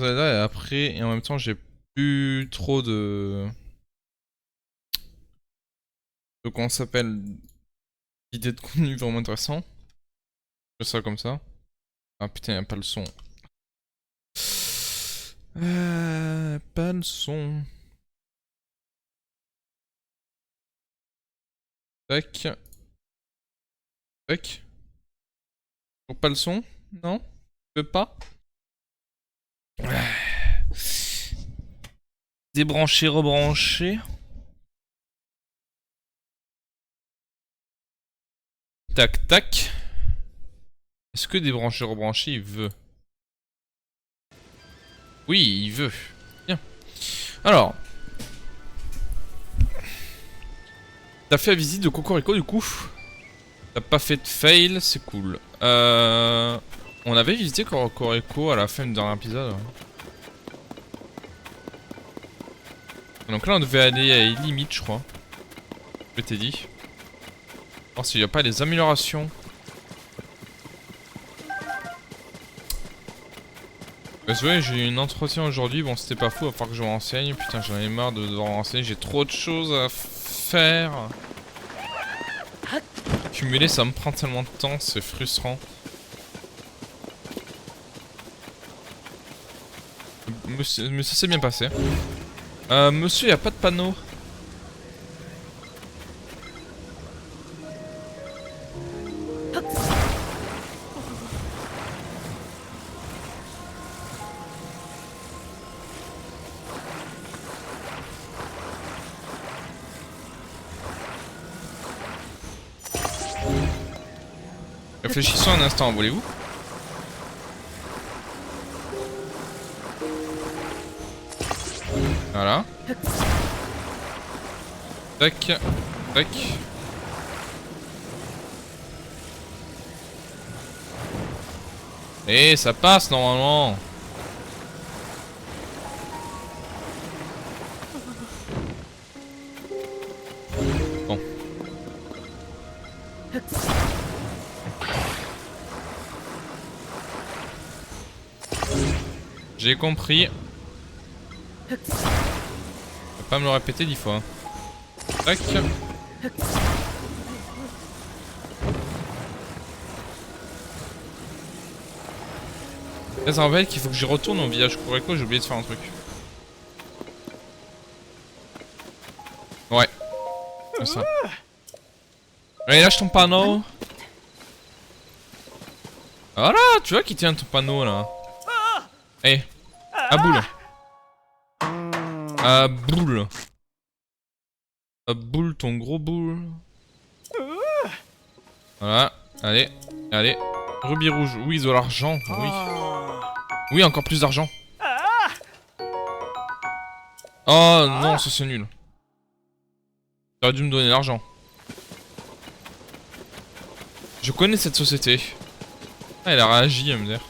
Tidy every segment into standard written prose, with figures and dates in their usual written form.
Là et après, et en même temps, j'ai plus trop de comment ça s'appelle, d'idées de contenu vraiment intéressant. Je fais ça comme ça. Ah putain, y'a pas le son. Pas le son. Tac. Tac. Toujours pas le son? Non? Tu veux pas? Débrancher, rebrancher. Tac, tac. Est-ce que débrancher, rebrancher, il veut? Oui, il veut. Bien. Alors. T'as fait la visite de Cocorico du coup? T'as pas fait de fail, c'est cool. On avait visité Cocorico à la fin du dernier épisode. Donc là on devait aller à Illimite je crois. Je t'ai dit. Voir s'il n'y a pas des améliorations. Parce que ouais, j'ai eu un entretien aujourd'hui, bon c'était pas fou, à part que je me renseigne. Putain j'en ai marre de devoir me renseigner, j'ai trop de choses à faire. Cumuler ça me prend tellement de temps, c'est frustrant. Mais ça s'est bien passé. Monsieur, y a pas de panneau. Réfléchissons un instant, voulez-vous? Voilà. Tac. Tac. Et ça passe normalement. Bon. J'ai compris. Faut pas me le répéter 10 fois. Tac. Là, ça rappelle qu'il faut que j'y retourne au village Cocorico, j'ai oublié de faire un truc. Ouais. C'est ça. Allez, lâche ton panneau. Voilà, tu vois qui tient ton panneau là. Eh, à boule. À boule. À boule, ton gros boule. Voilà, allez, allez. Rubis rouge, oui, de l'argent, oui. Oui, encore plus d'argent. Oh non, ça c'est nul. T'aurais dû me donner l'argent. Je connais cette société. Ah, elle a réagi, MDR.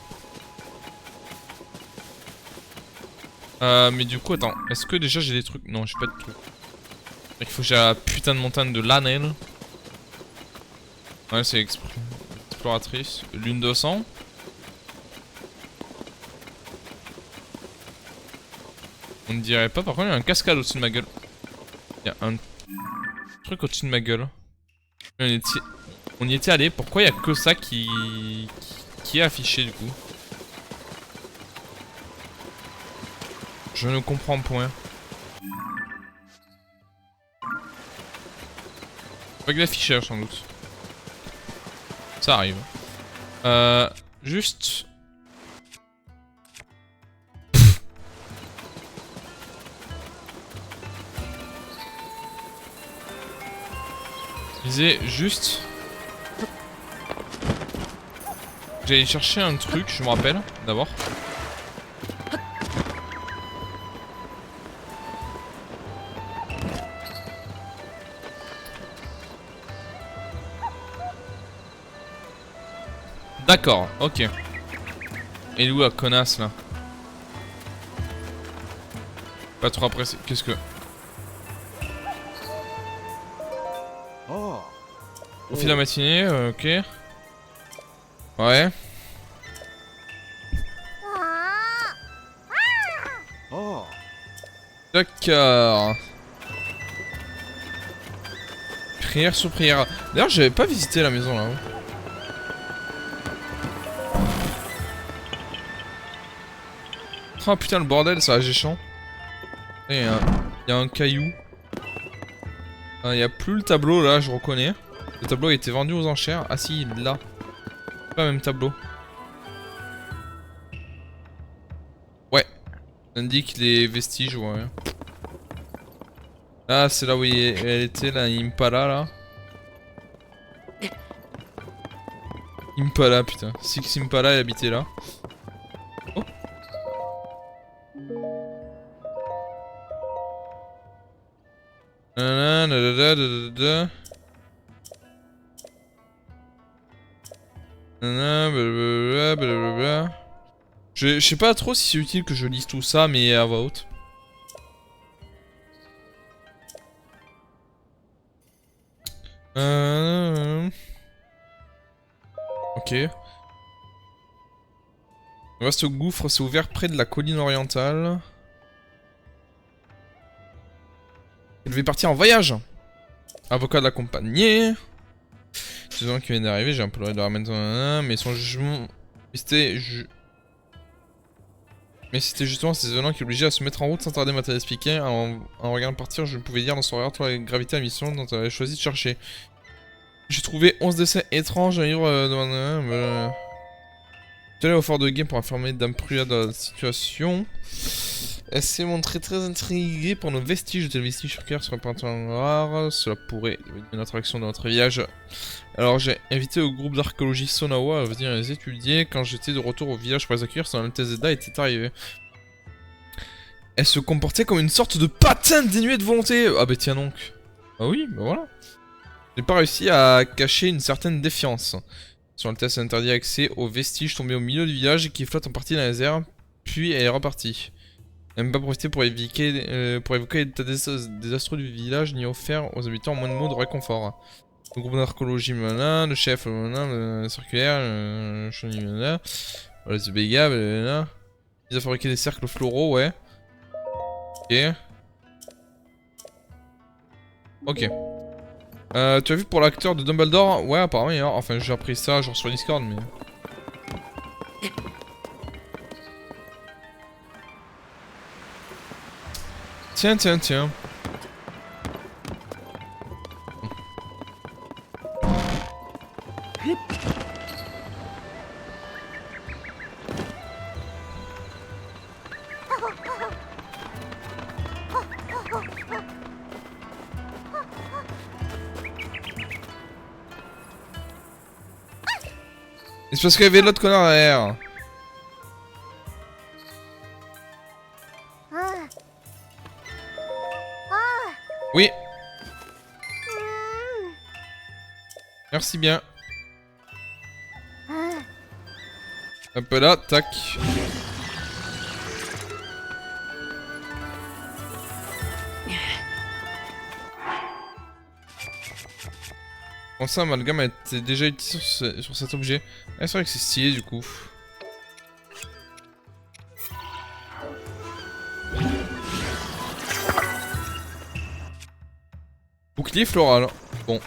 Mais du coup, attends. Est-ce que déjà j'ai des trucs? Non, j'ai pas de trucs. Il faut que j'ai la putain de montagne de Lanel. Ouais, c'est exploratrice. Lune 200. On ne dirait pas, par contre, il y a un cascade au-dessus de ma gueule. Il y a un truc au-dessus de ma gueule. On y était allé. Pourquoi il y a que ça qui est affiché du coup? Je ne comprends point. Pas que l'affichage sans doute. Ça arrive. Juste. Je disais juste. J'allais chercher un truc, je me rappelle, d'abord. D'accord, ok. Et où la connasse là? Pas trop apprécié. Qu'est-ce que. Profit de la matinée, ok. Ouais. Oh. D'accord. Prière sur prière. D'ailleurs, j'avais pas visité la maison là-haut. Oh putain, le bordel, ça agéchant. Il y a un caillou. Il y a plus le tableau là, je reconnais. Le tableau a été vendu aux enchères. Ah si, il est là. C'est pas le même tableau. Ouais. Ça indique les vestiges, ouais. Ah, c'est là où elle était, la Impala là. Impala, putain. Six Impala, elle habitait là. Oh. Blablabla. Je sais pas trop si c'est utile que je lise tout ça, mais à voix haute. Ok. Le vaste gouffre s'est ouvert près de la colline orientale. Elle devait partir en voyage. Avocat de l'accompagner. C'est gens qui viennent d'arriver, j'ai imploré de la ramener mais son jugement... Mais c'était justement ces événements qui l'obligeaient à se mettre en route sans tarder, m'a-t-elle expliqué. En regardant partir, je ne pouvais dire dans son regard la gravité à la mission dont elle avait choisi de chercher. J'ai trouvé 11 décès étranges à un livre de... Je suis allé au fort de Game pour informer Dame Prua de la situation. Elle s'est montrée très intriguée pour nos vestiges. De tels vestiges sur cœur sur un printemps rare. Cela pourrait devenir une attraction de notre village. Alors j'ai invité au groupe d'archéologie Sonawa à venir les étudier. Quand j'étais de retour au village pour les accueillir, son Altesse Zeda était arrivée. Elle se comportait comme une sorte de patin dénué de volonté. Ah bah tiens donc. Ah oui, bah voilà. J'ai pas réussi à cacher une certaine défiance. Son Altesse interdit accès aux vestiges tombés au milieu du village et qui flottent en partie dans les airs. Puis elle est repartie. Elle n'a même pas profité pour évoquer l'état désastreux du village, ni offert aux habitants moins de mots de réconfort. Le groupe d'archéologie, le chef, le circulaire, le chenille, le Zbega, ils ont fabriqué des cercles floraux, ouais. Ok. Ok. Tu as vu pour l'acteur de Dumbledore? Ouais, apparemment, hein. Enfin, j'ai appris ça genre sur Discord, mais... Tiens, tiens, tiens. Et c'est parce qu'il y avait l'autre connard derrière. Oui. Merci bien. Un peu là, tac. Bon ça, amalgame a été déjà utilisé sur cet objet. Ah, c'est vrai que c'est stylé du coup. Bouclier floral. Bon.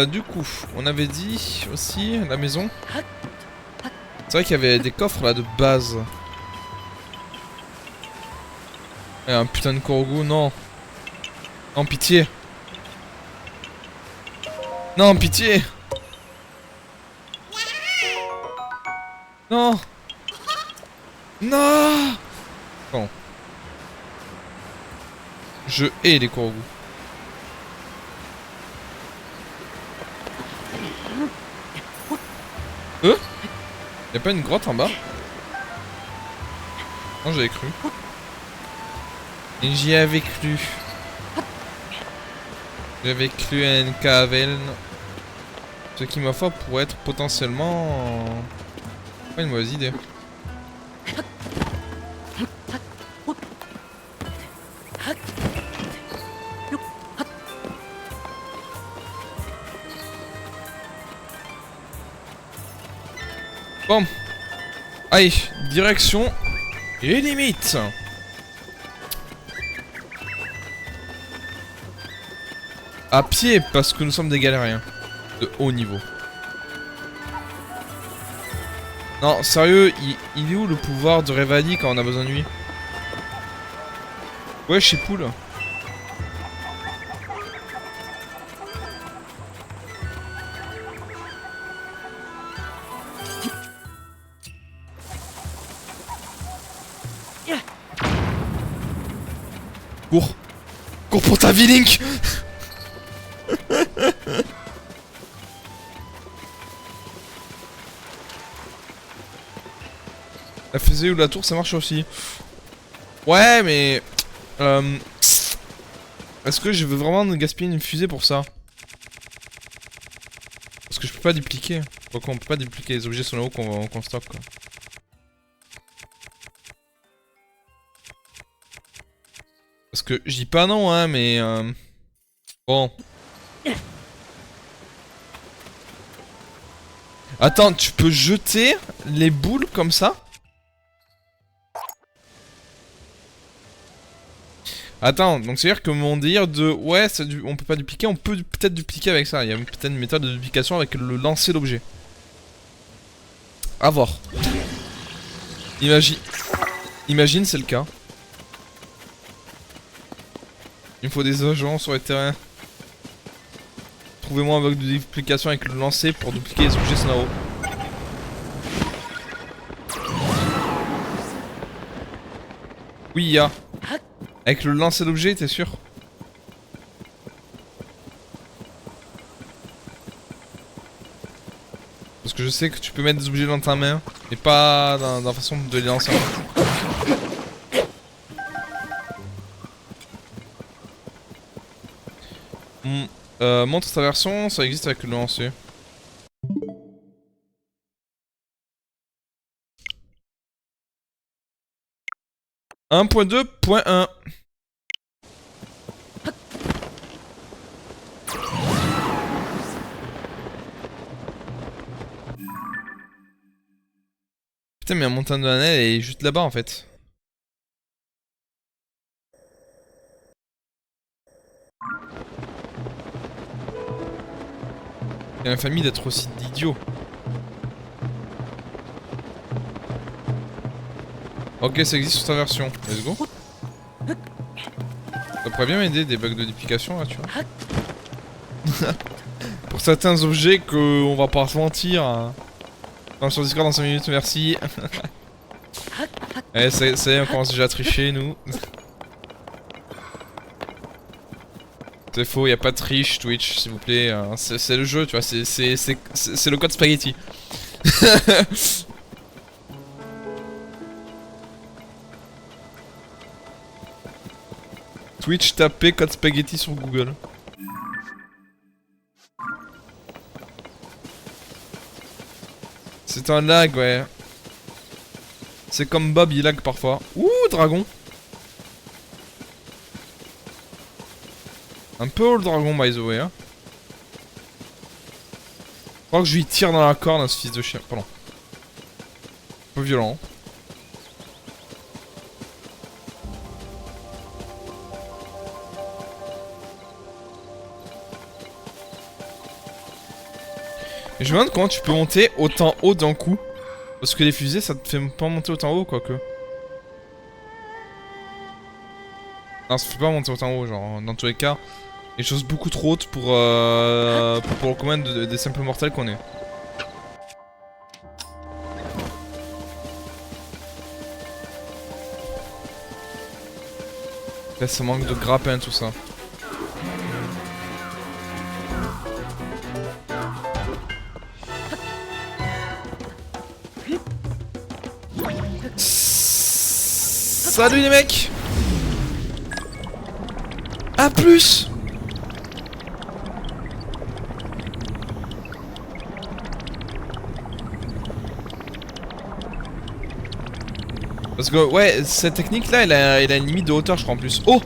Du coup, on avait dit aussi la maison. C'est vrai qu'il y avait des coffres là de base. Et un putain de Korogu, non. Non, pitié. Non, pitié. Non. Non. Bon. Je hais les Korogu. Y'a pas une grotte en bas? Non, j'avais cru. Et j'y avais cru. J'avais cru à une caverne. Ce qui, ma foi, pourrait être potentiellement... pas une mauvaise idée. Bon. Allez, direction Et limite. À pied, parce que nous sommes des galériens. De haut niveau. Non, sérieux, il est où le pouvoir de Revali quand on a besoin de lui? Ouais, chez Poule. Cours. Cours pour ta vie, Link. La fusée ou la tour, ça marche aussi. Ouais, mais... Est-ce que je veux vraiment gaspiller une fusée pour ça? Parce que je peux pas dupliquer. Pourquoi on peut pas dupliquer les objets sur le haut qu'on stocke, quoi. Parce que je dis pas non, hein, mais... Bon. Attends, tu peux jeter les boules comme ça? Attends, donc c'est à dire que mon délire de... Ouais, on peut pas dupliquer, on peut peut-être dupliquer avec ça. Il y a peut-être une méthode de duplication avec le lancer d'objet. A voir. Imagine c'est le cas. Il me faut des agents sur les terrains. Trouvez-moi un bug de duplication avec le lancer pour dupliquer les objets Snaro. Oui, il y a. Avec le lancer d'objet, t'es sûr? Parce que je sais que tu peux mettre des objets dans ta main, mais pas dans la façon de les lancer. Montre ta version, ça existe avec le lancer. « 1.2.1 » Putain, mais la montagne de la neige elle est juste là-bas en fait. Il y a la famille d'être aussi d'idiots. Ok, ça existe sur ta version. Let's go. Ça pourrait bien m'aider des bugs de duplication là, tu vois. Pour certains objets qu'on va pas se mentir. Hein. Sur Discord dans 5 minutes, merci. Eh, ça y est, on commence déjà à tricher, nous. C'est faux, y a pas de triche, Twitch, s'il vous plaît. C'est le jeu, tu vois, c'est le code spaghetti. Twitch, tapez code spaghetti sur Google. C'est un lag, ouais. C'est comme Bob, il lag parfois. Ouh, dragon. Un peu haut le dragon, by the way. Hein. Je crois que je lui tire dans la corne à ce fils de chien. Pardon. Un peu violent. Et je me demande comment tu peux monter autant haut d'un coup. Parce que les fusées, ça te fait pas monter autant haut, quoique. Non, ça fait pas monter autant haut, genre, dans tous les cas. Des choses beaucoup trop hautes pour le commun des simples mortels qu'on est. Là, ça manque de grappin, tout ça. Salut les mecs. A plus. Parce que ouais, cette technique là, elle a une limite de hauteur je crois en plus. Oh.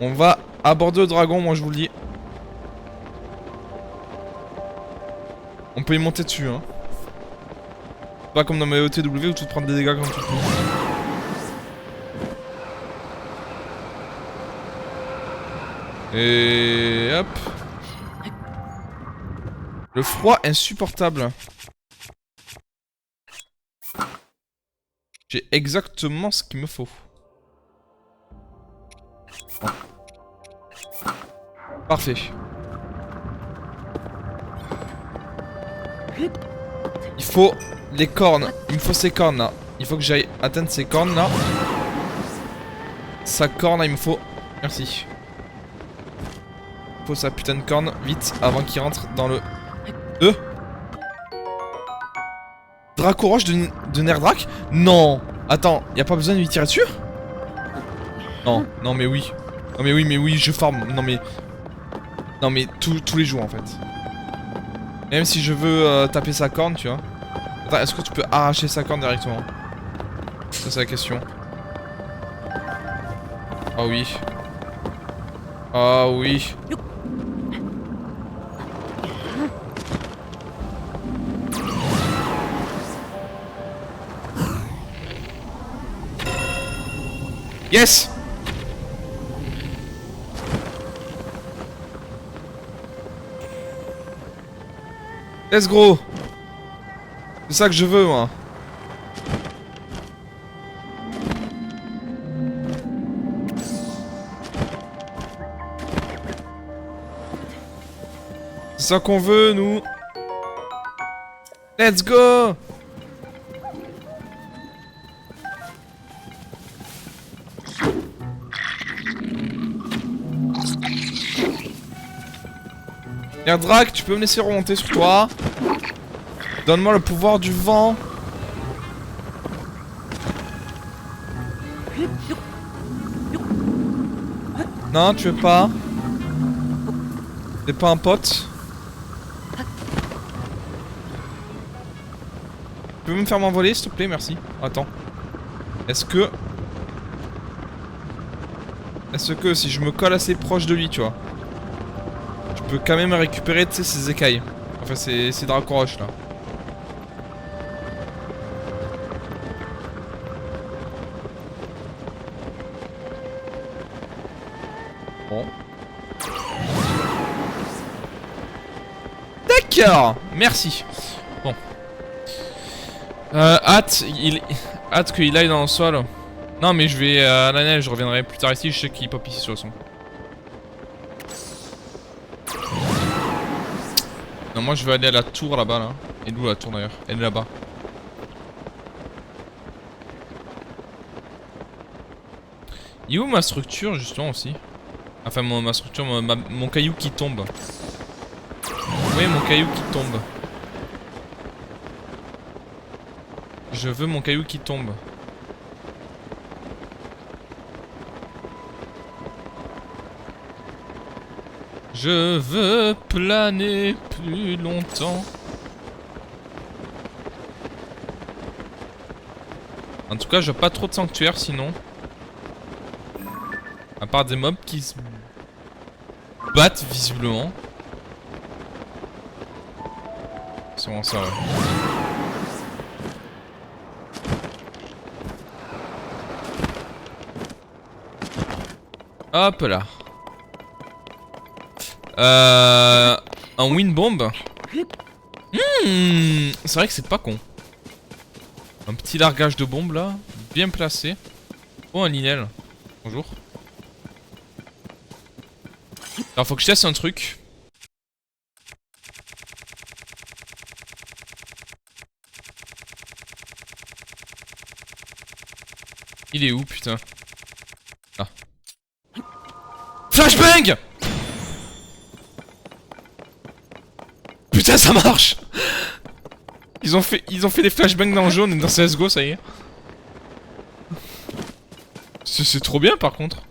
On va aborder le dragon, moi je vous le dis. On peut y monter dessus, hein. Pas comme dans mes OTW où tu te prends des dégâts quand tu touches. Et hop. Le froid insupportable. J'ai exactement ce qu'il me faut. Parfait. Il faut les cornes. Il me faut ces cornes là. Il faut que j'aille atteindre ces cornes là. Sa corne là, il me faut. Merci. Il faut sa putain de corne vite avant qu'il rentre dans le. Dracoroche de Nerdrak? Non. Attends, y a pas besoin de lui tirer dessus? Non, non mais oui. Non mais oui, je farm. Non mais tous les jours en fait. Même si je veux taper sa corne, tu vois. Attends, est-ce que tu peux arracher sa corne directement? Ça c'est la question. Ah oui. Ah oui. Yes! Let's go! C'est ça que je veux, moi. C'est ça qu'on veut, nous. Let's go! Nerdrak, tu peux me laisser remonter sur toi. Donne-moi le pouvoir du vent. Non, tu veux pas. T'es pas un pote. Tu peux me faire m'envoler, s'il te plaît, merci. Attends. Est-ce que si je me colle assez proche de lui, tu vois, je peux quand même récupérer, tu sais, ces écailles. Enfin, ces dracoroches là. Bon. D'accord. Merci. Bon. Hâte qu'il aille dans le sol. Non mais je vais à la neige, je reviendrai plus tard ici, je sais qu'il pop ici sur le son. Non, moi je vais aller à la tour là-bas là. Et d'où la tour d'ailleurs? Elle est là-bas. Il est où ma structure justement aussi? Enfin ma structure, mon caillou qui tombe. Oui, mon caillou qui tombe. Je veux mon caillou qui tombe. Je veux planer plus longtemps. En tout cas, je veux pas trop de sanctuaires sinon. À part des mobs qui se battent visiblement. C'est vraiment ça, ouais. Hop là. Un wind bomb. C'est vrai que c'est pas con. Un petit largage de bombe là, bien placé. Oh, un Linel. Bonjour. Alors faut que je teste un truc. Il est où, putain? Ah. Flashbang! Putain, ça marche! Ils ont fait des flashbangs dans le jaune et dans CSGO, ça y est. C'est trop bien par contre.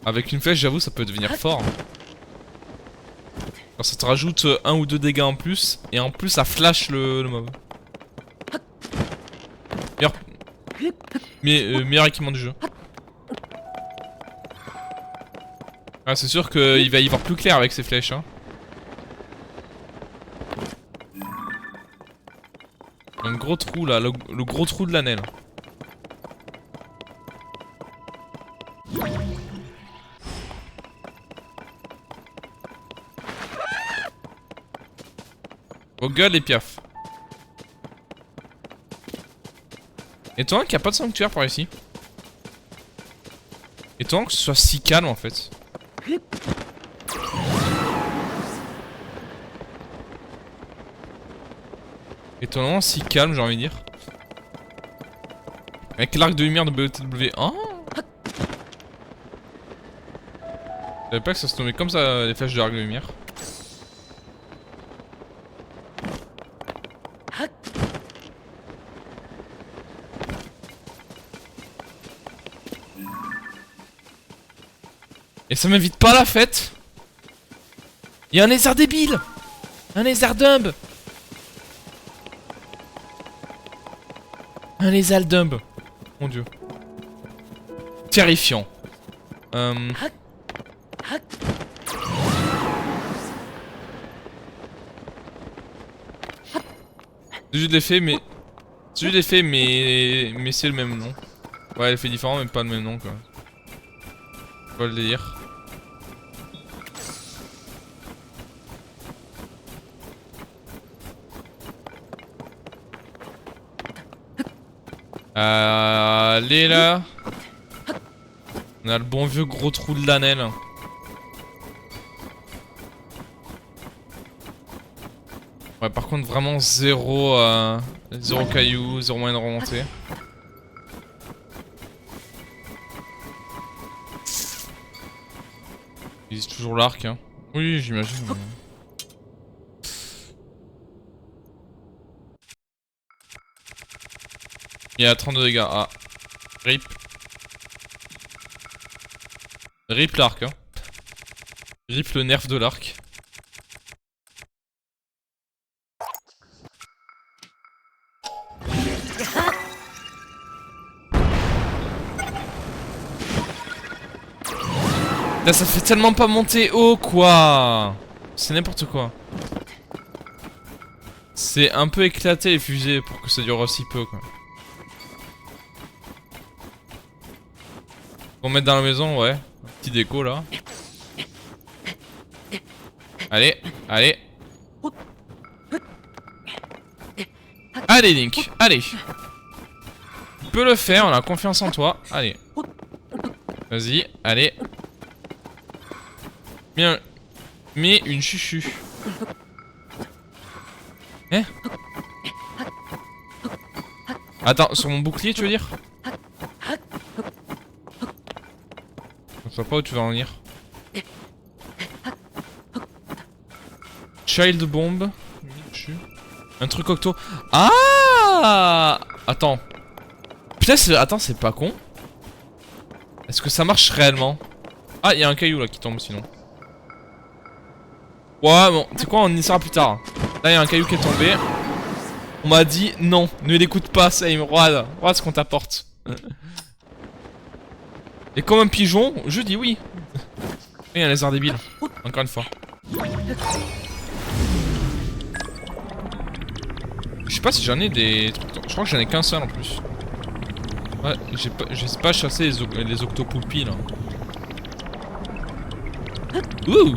Avec une flèche, j'avoue, ça peut devenir fort. Alors ça te rajoute 1 ou 2 dégâts en plus, et en plus ça flash le mob. Meilleur équipement du jeu. Ah, c'est sûr qu'il va y voir plus clair avec ces flèches, hein. Un gros trou là, le gros trou de l'année là. Vos gueules les piafs. Étonnant qu'il n'y a pas de sanctuaire par ici. Étonnant que ce soit si calme en fait. Étonnamment si calme j'ai envie de dire. Avec l'arc de lumière de BOTW. Oh, je savais pas que ça se nommait comme ça les flèches de l'arc de lumière. Et ça m'invite pas à la fête. Y'a un lézard débile. Un lézard dumb. Un lézard dumb. Mon dieu. Terrifiant. Je l'ai fait mais... Je l'ai fait mais c'est le même nom. Ouais, elle fait différent mais pas le même nom quoi. Faut le délire. Allez là. On a le bon vieux gros trou de l'annelle. Ouais, par contre vraiment zéro caillou, zéro moyen de remonter. Il existe toujours l'arc hein. Oui j'imagine. Il y a 32 dégâts. Ah. Rip. Rip l'arc hein. Rip le nerf de l'arc. Là ça fait tellement pas monter haut quoi. C'est n'importe quoi. C'est un peu éclaté les fusées pour que ça dure aussi peu quoi. Pour mettre dans la maison, ouais. Un petit déco là. Allez, allez. Allez Link, allez. Tu peux le faire, on a confiance en toi. Allez. Vas-y, allez. Bien. Mais une chuchu. Hein? Attends, sur mon bouclier tu veux dire? Je sais pas où tu vas en venir. Child bomb. Un truc octo. Ah! Attends. Putain, attends, c'est pas con. Est-ce que ça marche réellement? Ah, il y a un caillou là qui tombe sinon. Ouais, bon, tu sais quoi, on y sera plus tard. Là, il y a un caillou qui est tombé. On m'a dit non, ne l'écoute pas, Same. Regarde ce qu'on t'apporte. Et comme un pigeon, je dis oui. Il y a un lézard débile. Encore une fois. Je sais pas si j'en ai des trucs. Je crois que j'en ai qu'un seul en plus. Ouais, je sais pas chasser les octopoulpis là. Ouh!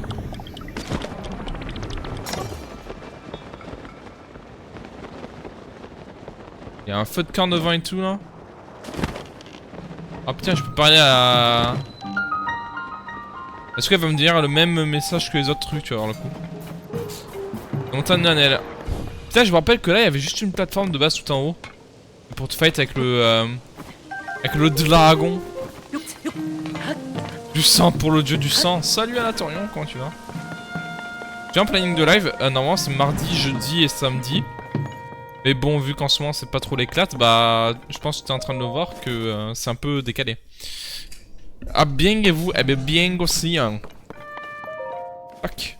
Il y a un feu de camp devant et tout là. Ah putain, je peux parler à... Est-ce qu'elle va me dire le même message que les autres trucs, tu vas voir le coup. Montagne d'Annelle. Putain, je me rappelle que là, il y avait juste une plateforme de base tout en haut. Pour te fight avec le... avec le dragon. Du sang pour le dieu du sang. Salut Anatorion, comment tu vas? J'ai un planning de live. Normalement, c'est mardi, jeudi et samedi. Mais bon, vu qu'en ce moment c'est pas trop l'éclate, bah je pense que tu es en train de le voir que c'est un peu décalé. Ah bien et vous, eh ben bien aussi hein. Tac.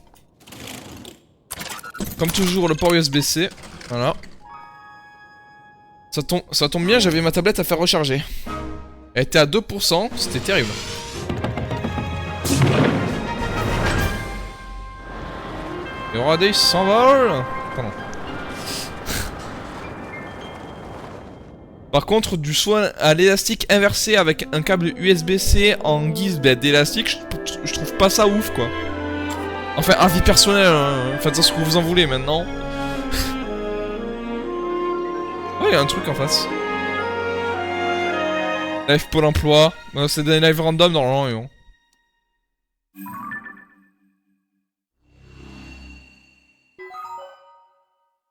Comme toujours le port USB-C, voilà. Ça tombe bien, j'avais ma tablette à faire recharger. Elle était à 2%, c'était terrible. Et regardez, il s'envole. Pardon. Par contre, du soin à l'élastique inversé avec un câble USB-C en guise d'élastique, je trouve pas ça ouf, quoi. Enfin, avis personnel, hein. Faites ça ce que vous en voulez maintenant. Oh, il y a un truc en face. Live Pôle emploi. C'est des lives random normalement.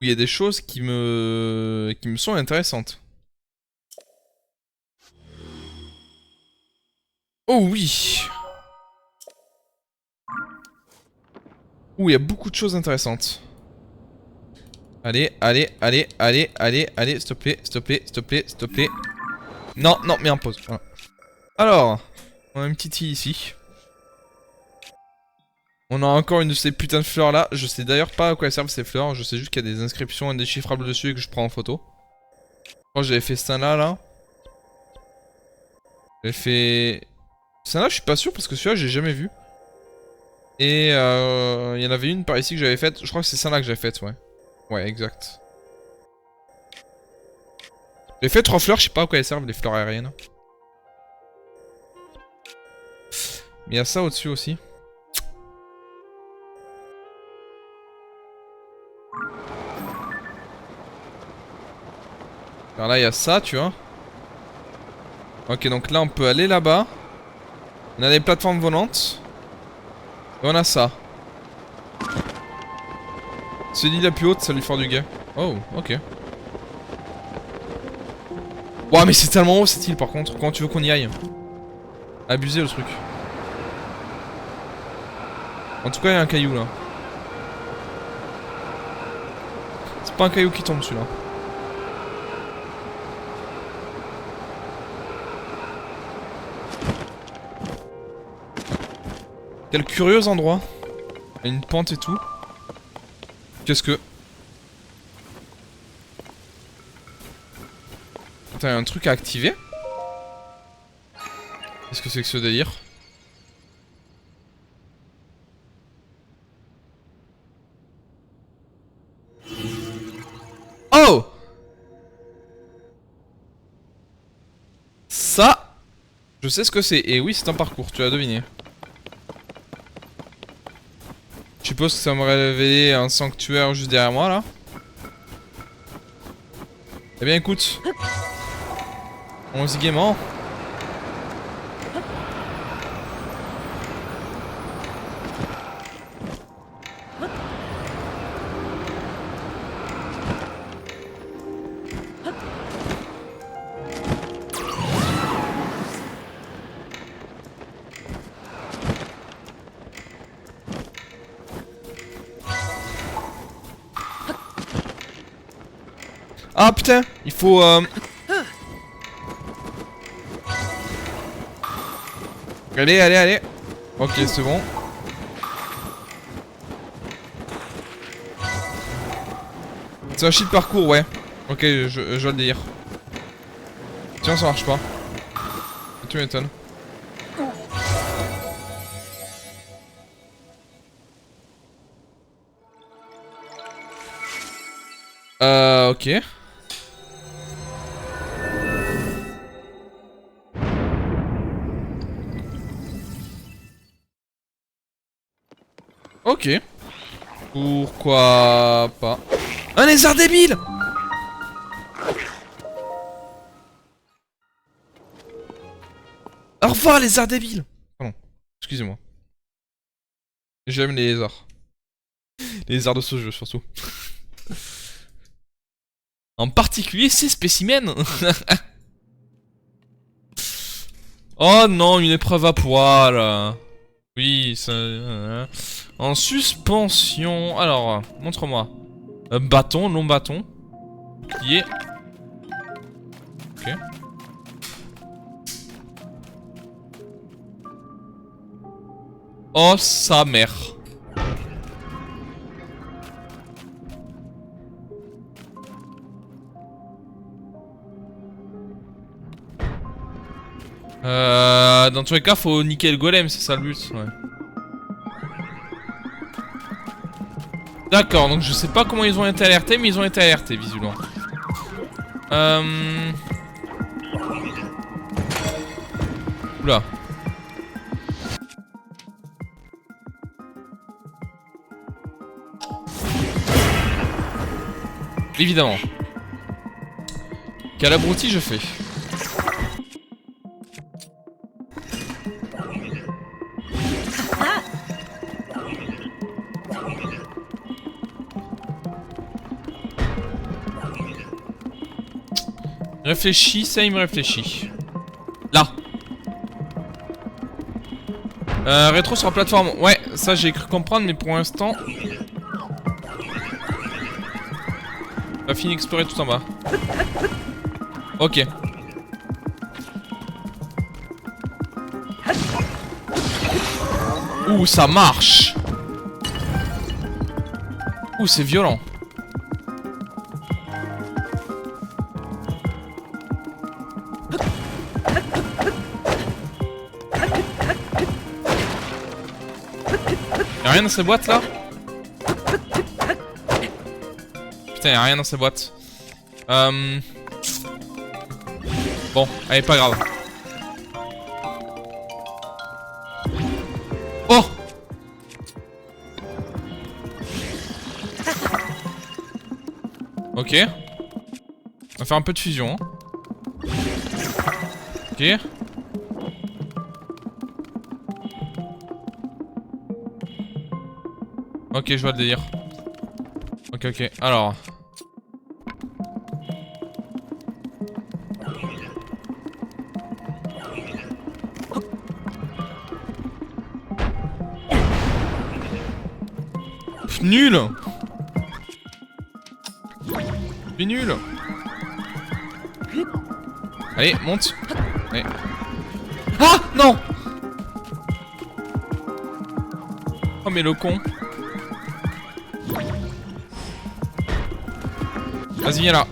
Il y a des choses qui me sont intéressantes. Oh oui. Ouh, il y a beaucoup de choses intéressantes. Allez, allez, allez, allez, allez, allez, s'il te plaît, s'il te plaît, s'il te plaît, s'il te plaît. Non, non, mais en pause. Voilà. Alors, on a une petite île ici. On a encore une de ces putains de fleurs là. Je sais d'ailleurs pas à quoi elles servent ces fleurs. Je sais juste qu'il y a des inscriptions indéchiffrables dessus et que je prends en photo. Je crois que j'avais fait ça là. J'avais fait... Ça là, je suis pas sûr parce que celui-là, j'ai jamais vu. Et il y en avait une par ici que j'avais faite. Je crois que c'est celle-là que j'avais faite, ouais. Ouais, exact. J'ai fait 3 fleurs, je sais pas à quoi elles servent, les fleurs aériennes. Mais il y a ça au-dessus aussi. Alors là, il y a ça, tu vois. Ok, donc là, on peut aller là-bas. On a des plateformes volantes. Et on a ça. C'est l'île la plus haute, ça lui fait du gars. Oh, ok. Ouah, mais c'est tellement haut cette île par contre. Comment tu veux qu'on y aille? Abusé le truc. En tout cas, il y a un caillou là. C'est pas un caillou qui tombe celui-là. Quel curieux endroit. Il y a une pente et tout. Qu'est-ce que... Attends, il y a un truc à activer. Qu'est-ce que c'est que ce délire? Oh! Ça, je sais ce que c'est. Et oui, c'est un parcours, tu as deviné. Je suppose que ça me révélait un sanctuaire juste derrière moi, là. Eh bien, écoute. On se gaiement. Ah putain, il faut Allez, allez, allez. Ok, c'est bon. C'est un shit parcours, ouais. Ok, je vois le délire. Tiens, ça marche pas. Tu m'étonnes. Ok. Ok. Pourquoi pas. Un lézard débile! Au revoir, lézard débile! Pardon. Excusez-moi. J'aime les lézards. Les lézards de ce jeu, surtout. En particulier ces spécimens. Oh non, une épreuve à poil. Oui, ça... En suspension... Alors, montre-moi. Bâton, long bâton. Qui est... Ok. Oh, sa mère. Dans tous les cas, faut niquer le golem, c'est ça le but, ouais. D'accord, donc je sais pas comment ils ont été alertés, mais ils ont été alertés, visiblement. Oula. Évidemment. Quel abruti je fais. Réfléchis, ça il me réfléchit. Là. Rétro sur la plateforme. Ouais, ça j'ai cru comprendre, mais pour l'instant... Pas fini d'explorer tout en bas. Ok. Ouh, ça marche. Ouh, c'est violent. Y'a rien dans ces boîtes là? Putain, y'a rien dans ces boîtes. Bon, allez, pas grave. Oh! Ok. On va faire un peu de fusion. Hein. Ok. Ok, je vois le délire. Ok, ok. Alors. Pff, nul. C'est nul. Allez, monte. Allez. Ah non. Oh mais le con. Vas-y, viens là.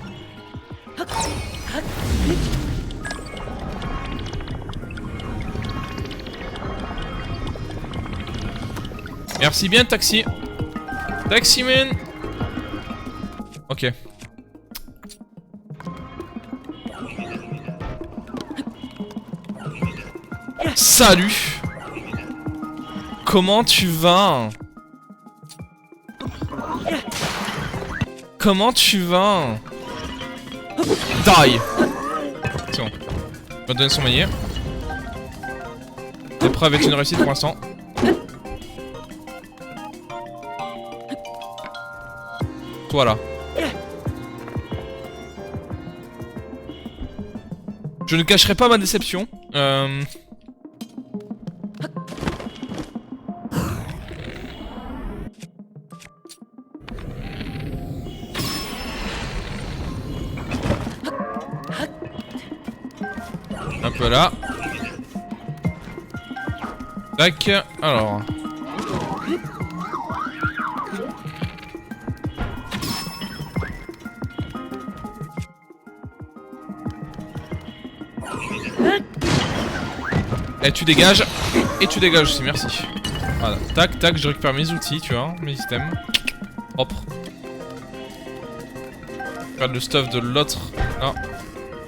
Merci bien, taxi. Taximan. Ok. Salut. Comment tu vas? Comment tu vas? Die. C'est bon. On va donner son manière. L'épreuve est une réussite pour l'instant. Toi là. Je ne cacherai pas ma déception. Un peu là. Tac. Alors. Et tu dégages. Et tu dégages aussi, merci. Voilà. Tac, tac, je récupère mes outils, tu vois, mes systèmes. Propre. Je regarde le stuff de l'autre. Là.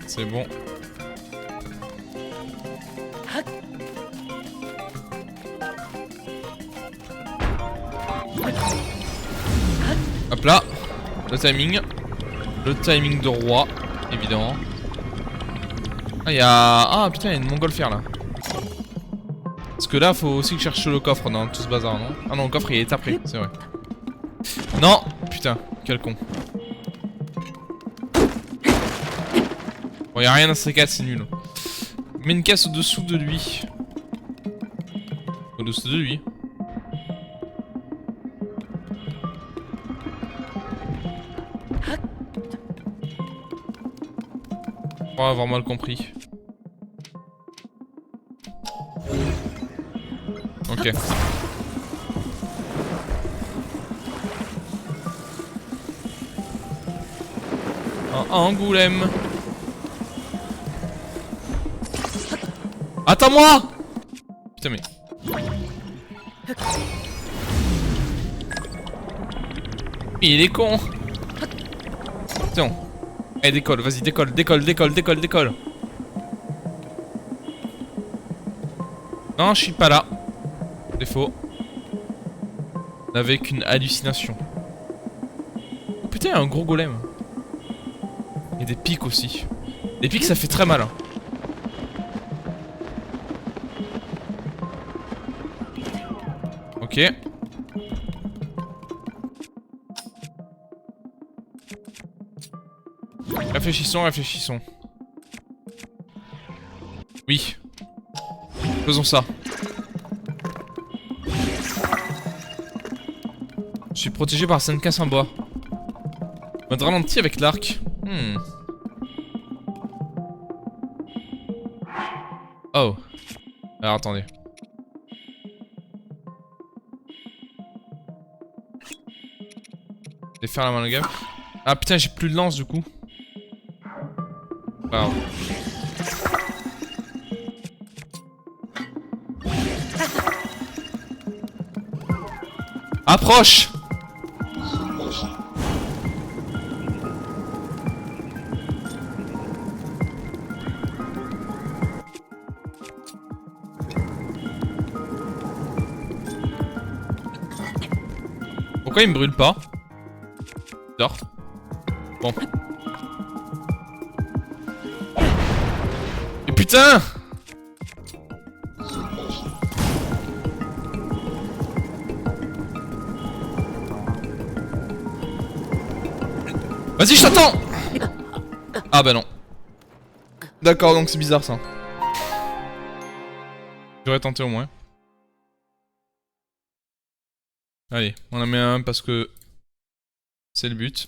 C'est bon. Hop là. Le timing. Le timing de roi, évidemment. Ah, il y a... Ah, putain, il y a une montgolfière, là. Parce que là, faut aussi que je cherche le coffre dans tout ce bazar, non? Ah non, le coffre, il est après, c'est vrai. Non! Putain, quel con. Bon, y a rien dans ces cases, c'est nul. Mets une caisse au-dessous de lui. Au-dessous de lui. Je crois avoir mal compris. Ok. Un Angoulême. Attends-moi! Putain mais... Il est con. Tiens. Allez, décolle, vas-y, décolle, décolle, décolle, décolle, décolle. Non, je suis pas là. C'est faux. Avec une hallucination. Oh putain, il y a un gros golem. Et des pics aussi. Les pics, ça fait très mal. Hein. Ok. Réfléchissons, réfléchissons. Oui. Faisons ça. Je suis protégé par cette casse en bois. Mode ralenti avec l'arc. Oh. Alors attendez. Je vais faire la main de gaffe. Ah putain, j'ai plus de lance du coup. Pas grave. Approche! Pourquoi il me brûle pas? Dors. Bon. Mais putain! Vas-y, je t'attends! Ah bah non. D'accord, donc c'est bizarre ça. J'aurais tenté au moins. Allez, on en met un parce que c'est le but.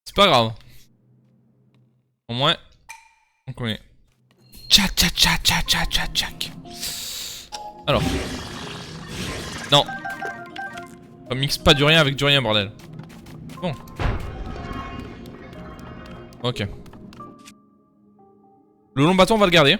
C'est pas grave. Au moins, on connaît. Tchac, tchac, tchac, tchac, tchac, tchac, tchac. Alors. Non. On mixe pas du rien avec du rien, bordel. Bon. Ok. Le long bâton, on va le garder.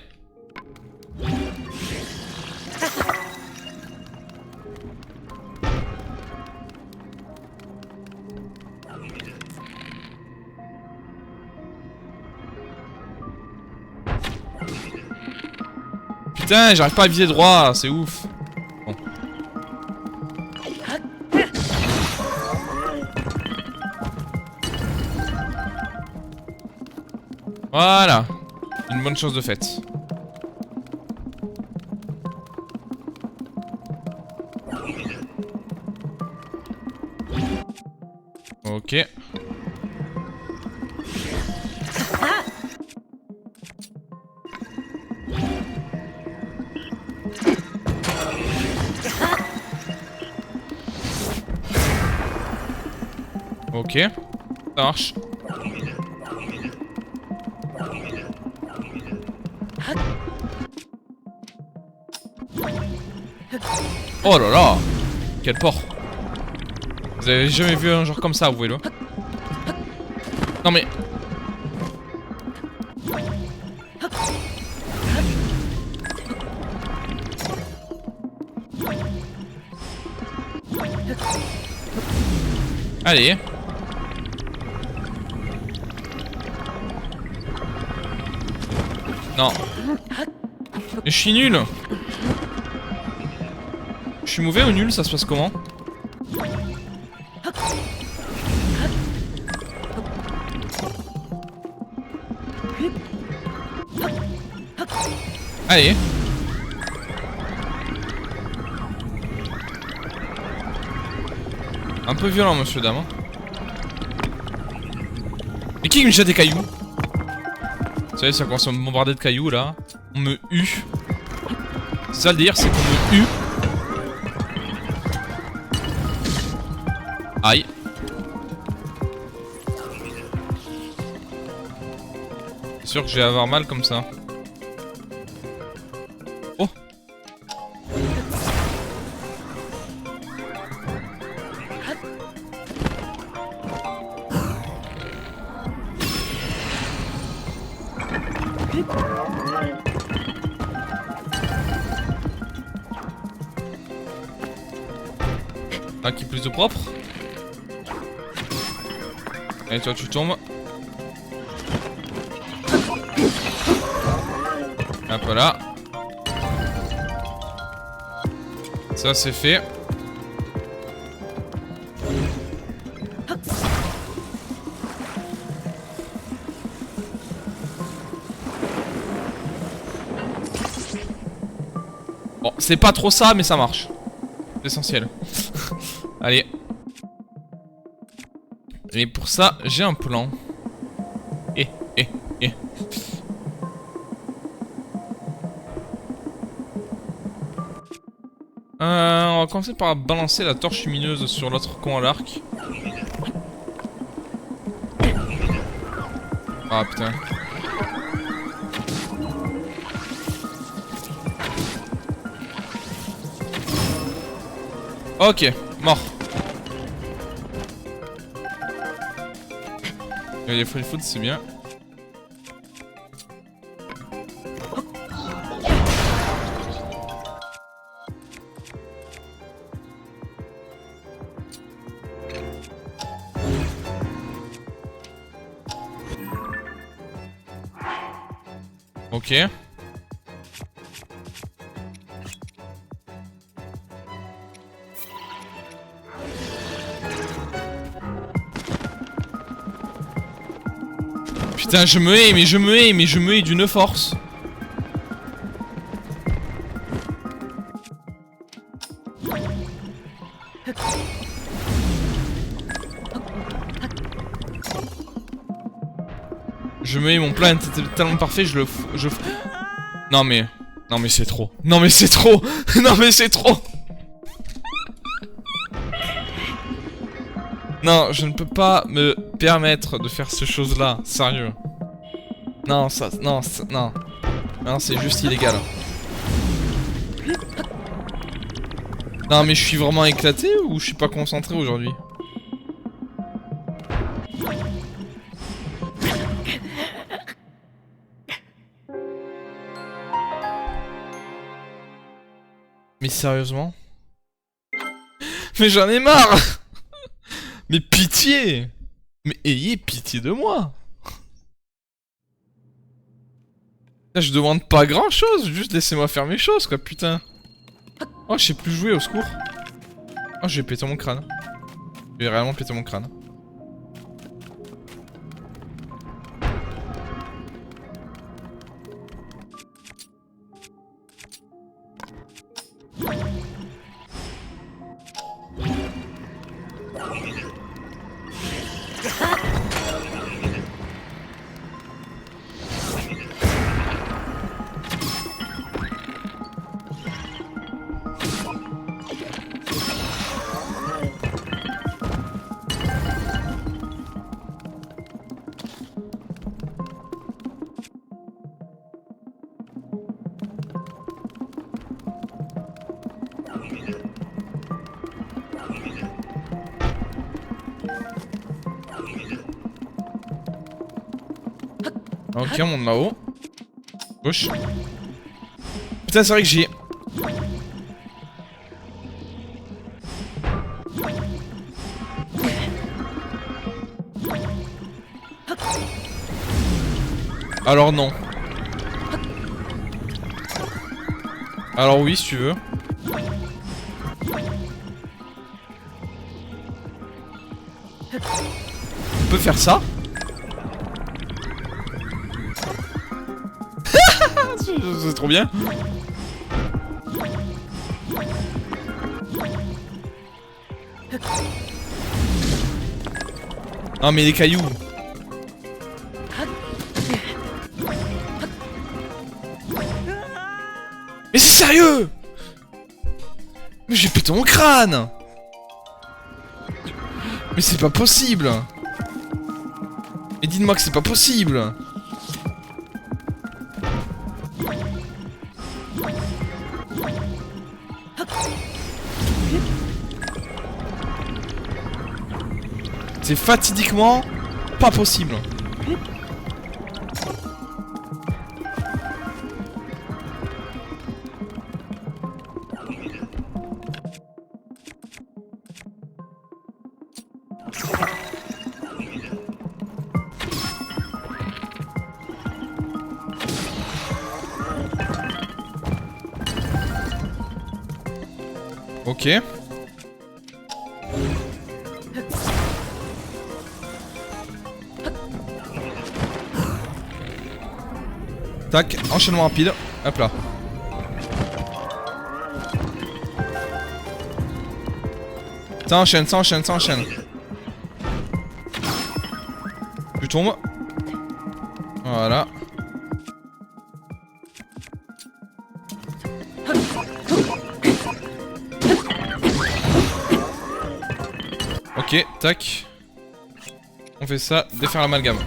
Putain, j'arrive pas à viser droit, c'est ouf. Bon. Voilà. Une bonne chose de faite. Ok. Ok. Ça marche. Oh là là! Quel porc! Vous avez jamais vu un genre comme ça, vous voyez le? Non mais... Allez! Non! Mais je suis nul! Je suis mauvais ou nul? Ça se passe comment? Allez. Un peu violent, monsieur, dame. Hein. Mais qui me jette des cailloux? Vous savez, ça commence à me bombarder de cailloux, là. On me hue. C'est ça le dire, c'est qu'on me hue. Aïe. C'est sûr que je vais avoir mal comme ça. Oh. Ah, qui est plus de propre. Allez, toi, tu tombes. Hop là. Ça, c'est fait. Bon, c'est pas trop ça, mais ça marche. C'est essentiel. Allez. Et pour ça, j'ai un plan. Eh. On va commencer par balancer la torche lumineuse sur l'autre con à l'arc. Ah putain. Ok, mort. Il y a les free food, c'est bien. Ok. Putain, je me hais d'une force. Je me hais, mon plan était tellement parfait, Non mais c'est trop. Non mais c'est trop. Non mais c'est trop. Non, je ne peux pas me permettre de faire ces choses-là, sérieux. Non, non, non. Non, c'est juste illégal. Non mais je suis vraiment éclaté ou je suis pas concentré aujourd'hui? Mais sérieusement? Mais j'en ai marre. Mais pitié! Mais ayez pitié de moi! Là, je demande pas grand chose, juste laissez-moi faire mes choses quoi, putain! Oh, je sais plus jouer, au secours! Oh, j'ai pété mon crâne. J'ai réellement pété mon crâne. Ok, on monte là-haut. Gauche. Putain, c'est vrai que j'ai... Alors non. Alors oui, si tu veux. On peut faire ça. C'est trop bien. Non mais les cailloux. Mais c'est sérieux! Mais j'ai pété mon crâne! Mais c'est pas possible! Mais dites-moi que c'est pas possible! C'est fatidiquement pas possible. Ok. Tac, enchaînement rapide. Hop là. Ça enchaîne, ça enchaîne, ça enchaîne. Tu tombes. Voilà. Ok, tac. On fait ça, défaire l'amalgame.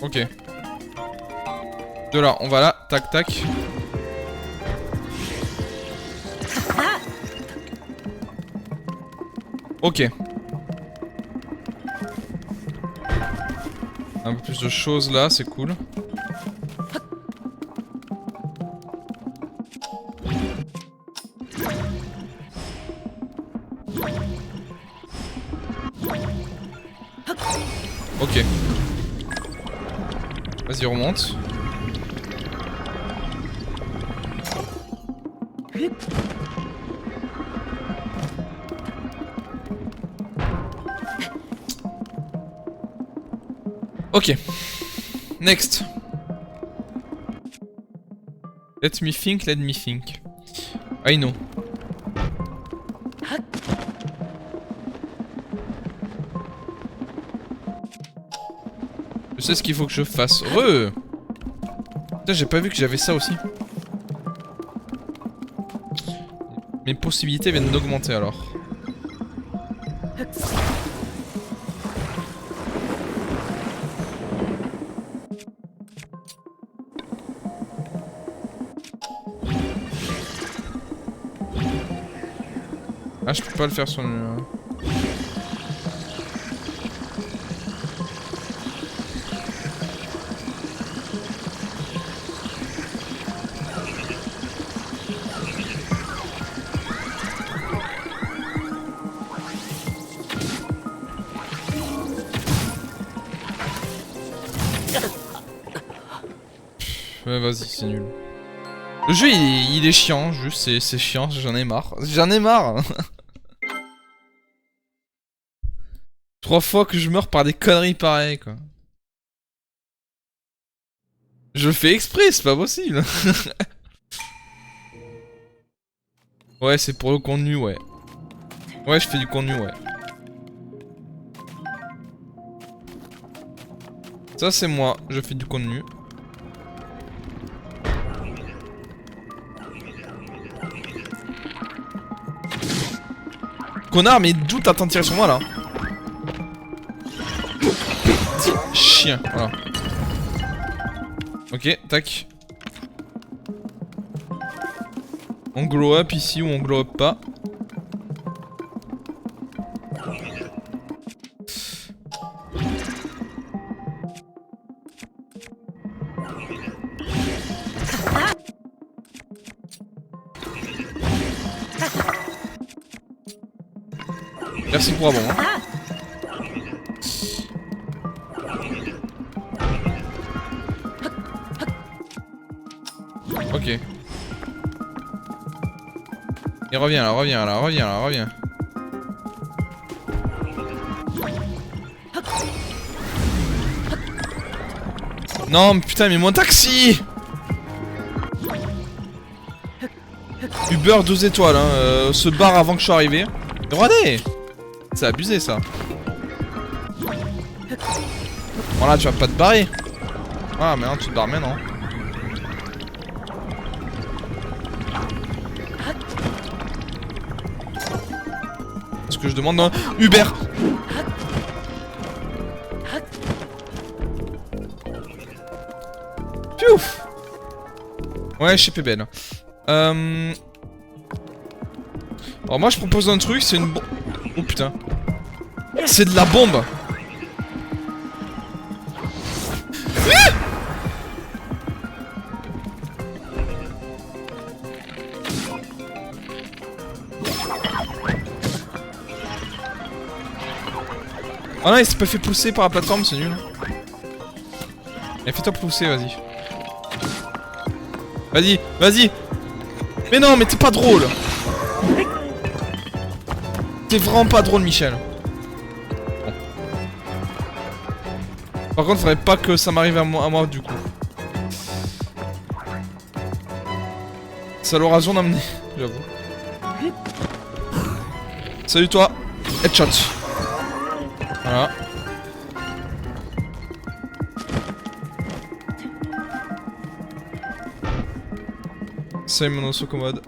Ok. De là, on va là, tac tac. Ok. Un peu plus de choses là, c'est cool. Ok. Vas-y, remonte. Ok. Next. Let me think, let me think. I know. Je sais ce qu'il faut que je fasse. Putain, j'ai pas vu que j'avais ça aussi. Mes possibilités viennent d'augmenter alors. Ah, je peux pas le faire sur le... Ouais, vas-y, c'est nul. Le jeu, il est chiant, juste, c'est chiant, j'en ai marre. J'en ai marre. 3 fois que je meurs par des conneries pareilles, quoi. Je le fais exprès, c'est pas possible. Ouais, c'est pour le contenu, ouais. Ouais, je fais du contenu, ouais. Ça, c'est moi, je fais du contenu. Connard, mais d'où t'attends de tirer sur moi, là? Chien, voilà. Ok, tac. On glow up ici ou on glow up pas. Merci pour avant. Hein. Ok. Et reviens là, reviens là, reviens là, reviens. Non, mais putain, mais mon taxi! Uber 12 étoiles, hein, se barre avant que je sois arrivé. Regardez! C'est abusé ça. Voilà, tu vas pas te barrer. Ah, mais non, tu te barres maintenant. Ce que je demande dans Uber. Piouf. Ouais, chez PBL. Alors moi je propose un truc, c'est une bombe. Oh putain. C'est de la bombe. Oh non, il s'est pas fait pousser par la plateforme, c'est nul. Et fais-toi pousser, vas-y. Vas-y, vas-y. Mais non, mais t'es pas drôle. C'est vraiment pas drôle, Michel. Bon. Par contre, faudrait pas que ça m'arrive à moi du coup. Ça l'aura raison d'amener, j'avoue. Salut toi. Headshot. Voilà. C'est mon osso commode.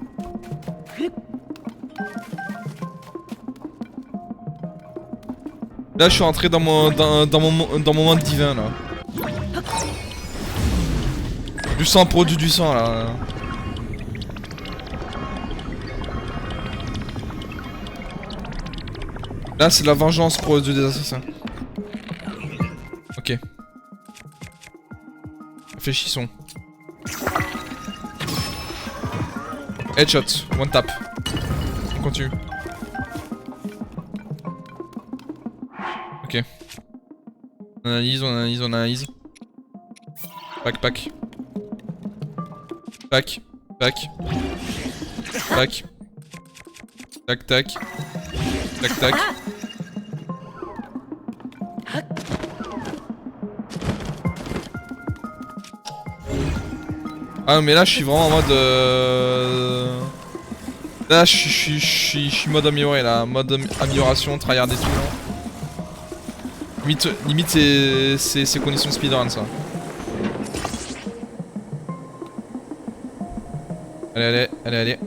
Là je suis entré dans mon monde divin là. Du sang produit du sang là. Là c'est la vengeance pour les dieux des assassins. Ok. Réfléchissons. Headshot, one tap. On continue. Ok. On analyse, on analyse, on analyse. Pack, pack. Pack, pack. Pack. Tac, tac. Tac, tac. Ah mais là je suis vraiment en mode là je suis mode amélioré là, mode amélioration, tryhard et tout là. Limite c'est conditions de speedrun ça. Allez allez allez allez.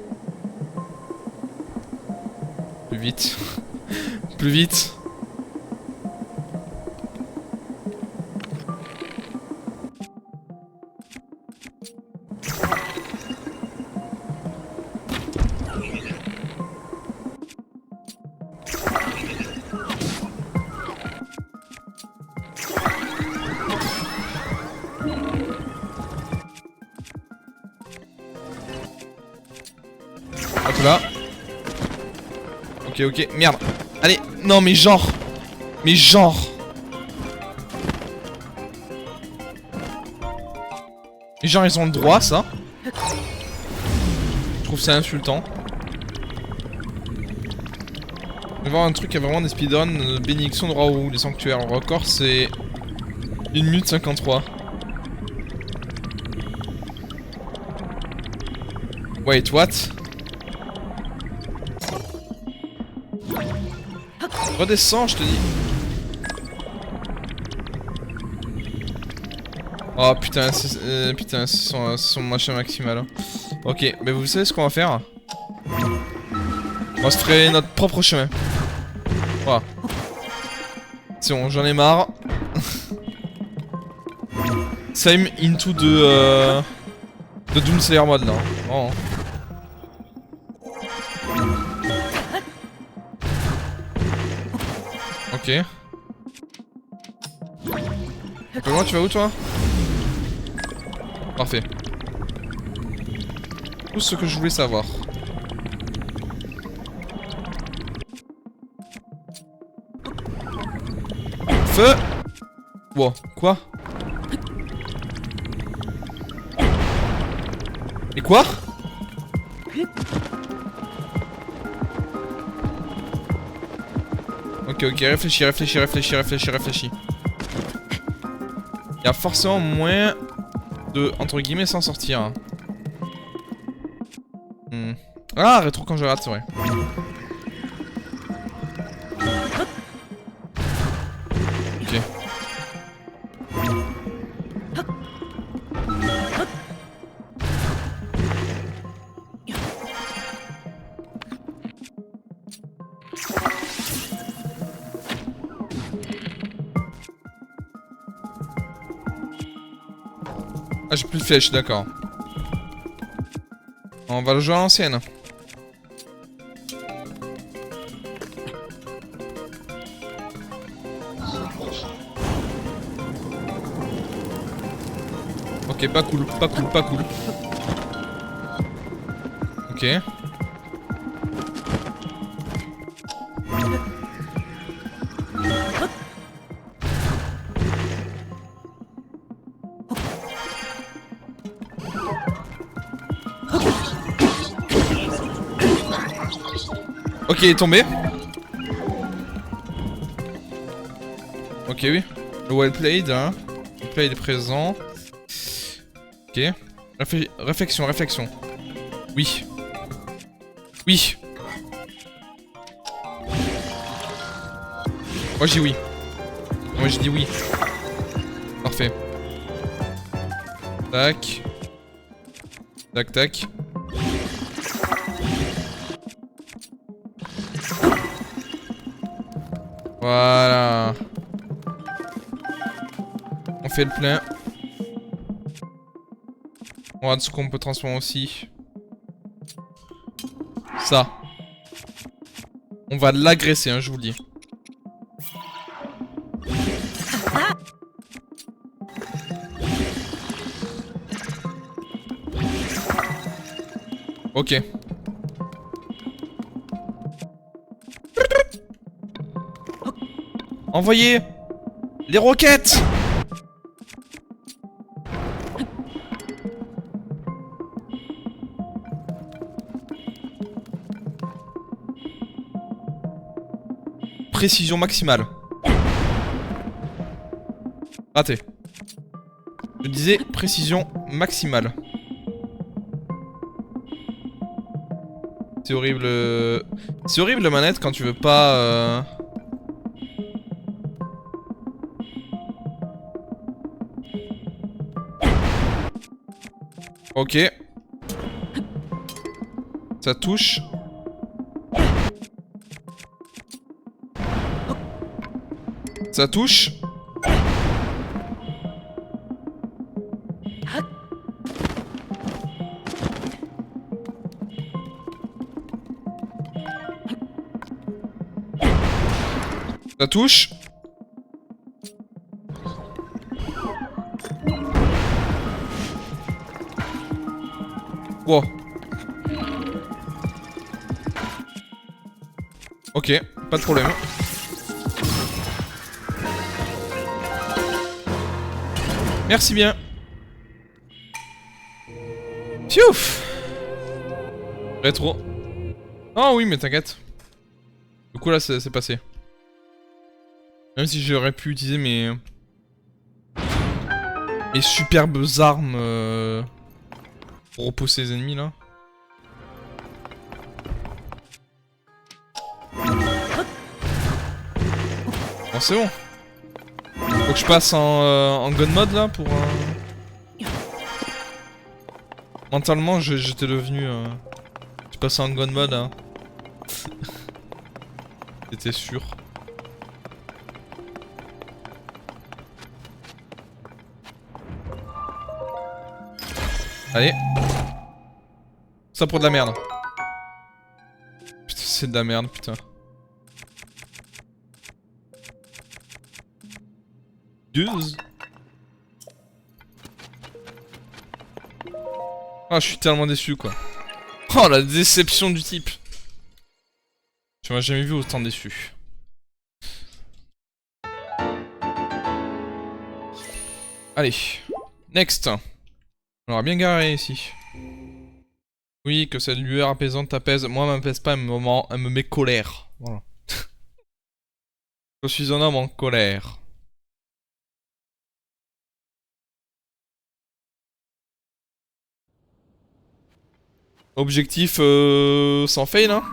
Plus vite. Plus vite. Hop là. Ok ok, merde. Allez, non mais genre. Mais genre. Les gens ils ont le droit ça. Je trouve ça insultant. On va voir un truc qui a vraiment des speedruns. Bénédiction de Raoult, les sanctuaires. Le record c'est 1 minute 53. Wait, what? Redescends, je te dis. Oh putain, c'est son machin maximal. Hein. Ok, mais vous savez ce qu'on va faire? On va se frayer notre propre chemin. Voilà. C'est bon, j'en ai marre. Same into de Doom Slayer mode là. Oh. Ok. Moi, tu vas où toi? Parfait. Tout ce que je voulais savoir. Feu! Wow, quoi? Et quoi? Ok, ok, réfléchis. Il y a forcément moyen de, entre guillemets, s'en sortir. Ah, rétro quand je rate, c'est vrai. Ok. Ah, j'ai plus de flèches, d'accord. On va le jouer à l'ancienne. Ok, pas cool. Ok. Ok, il est tombé. oui. Le well played, hein. Le play est présent. Ok. Réflexion, réflexion. Oui. Oui. Moi, je dis oui. Moi, je dis oui. Parfait. Tac. Tac, tac. Voilà. On fait le plein. On regarde ce qu'on peut transformer aussi. Ça. On va l'agresser, hein, je vous le dis. Ok. Envoyez les roquettes. Précision maximale. Raté. Je disais précision maximale. C'est horrible. C'est horrible la manette quand tu veux pas. Ok. Ça touche. Ça touche. Ça touche. Wow. Ok, pas de problème. Merci bien. Piouf. Rétro. Oh oui, mais t'inquiète. Du coup là, c'est passé. Même si j'aurais pu utiliser mes superbes armes pour repousser les ennemis là. Bon, c'est bon. Faut que je passe en gun mode là pour... Mentalement, j'étais devenu... Je passais en gun mode hein. C'était sûr. Allez. Ça pour de la merde. Putain, c'est de la merde, putain. Ah, je suis tellement déçu, quoi. Oh, la déception du type. Tu m'as jamais vu autant déçu. Allez. Next. On aura bien garé ici. Oui, que cette lueur apaisante t'apaise. Moi, elle m'apaise pas, elle me met colère. Voilà. Je suis un homme en colère. Objectif sans fail, hein.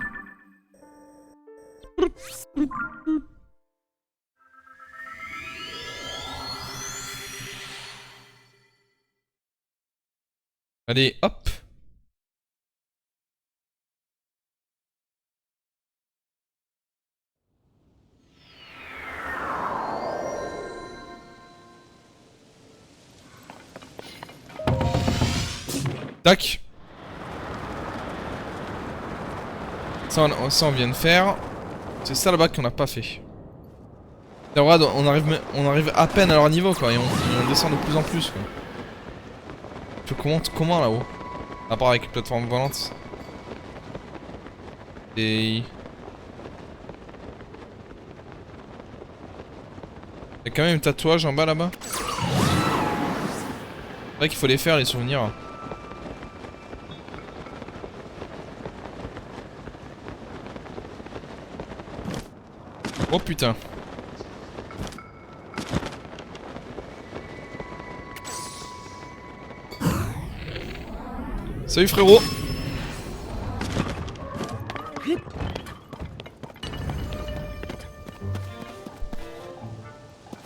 Allez, hop. Tac. Ça, on vient de faire. C'est ça là-bas qu'on n'a pas fait. Regarde, on arrive à peine à leur niveau quoi, et on descend de plus en plus quoi. Tu commentes comment là-haut? À part avec les plateformes volantes. Et... Il y a quand même un tatouage en bas là-bas. C'est vrai qu'il faut les faire les souvenirs. Oh putain. Salut frérot.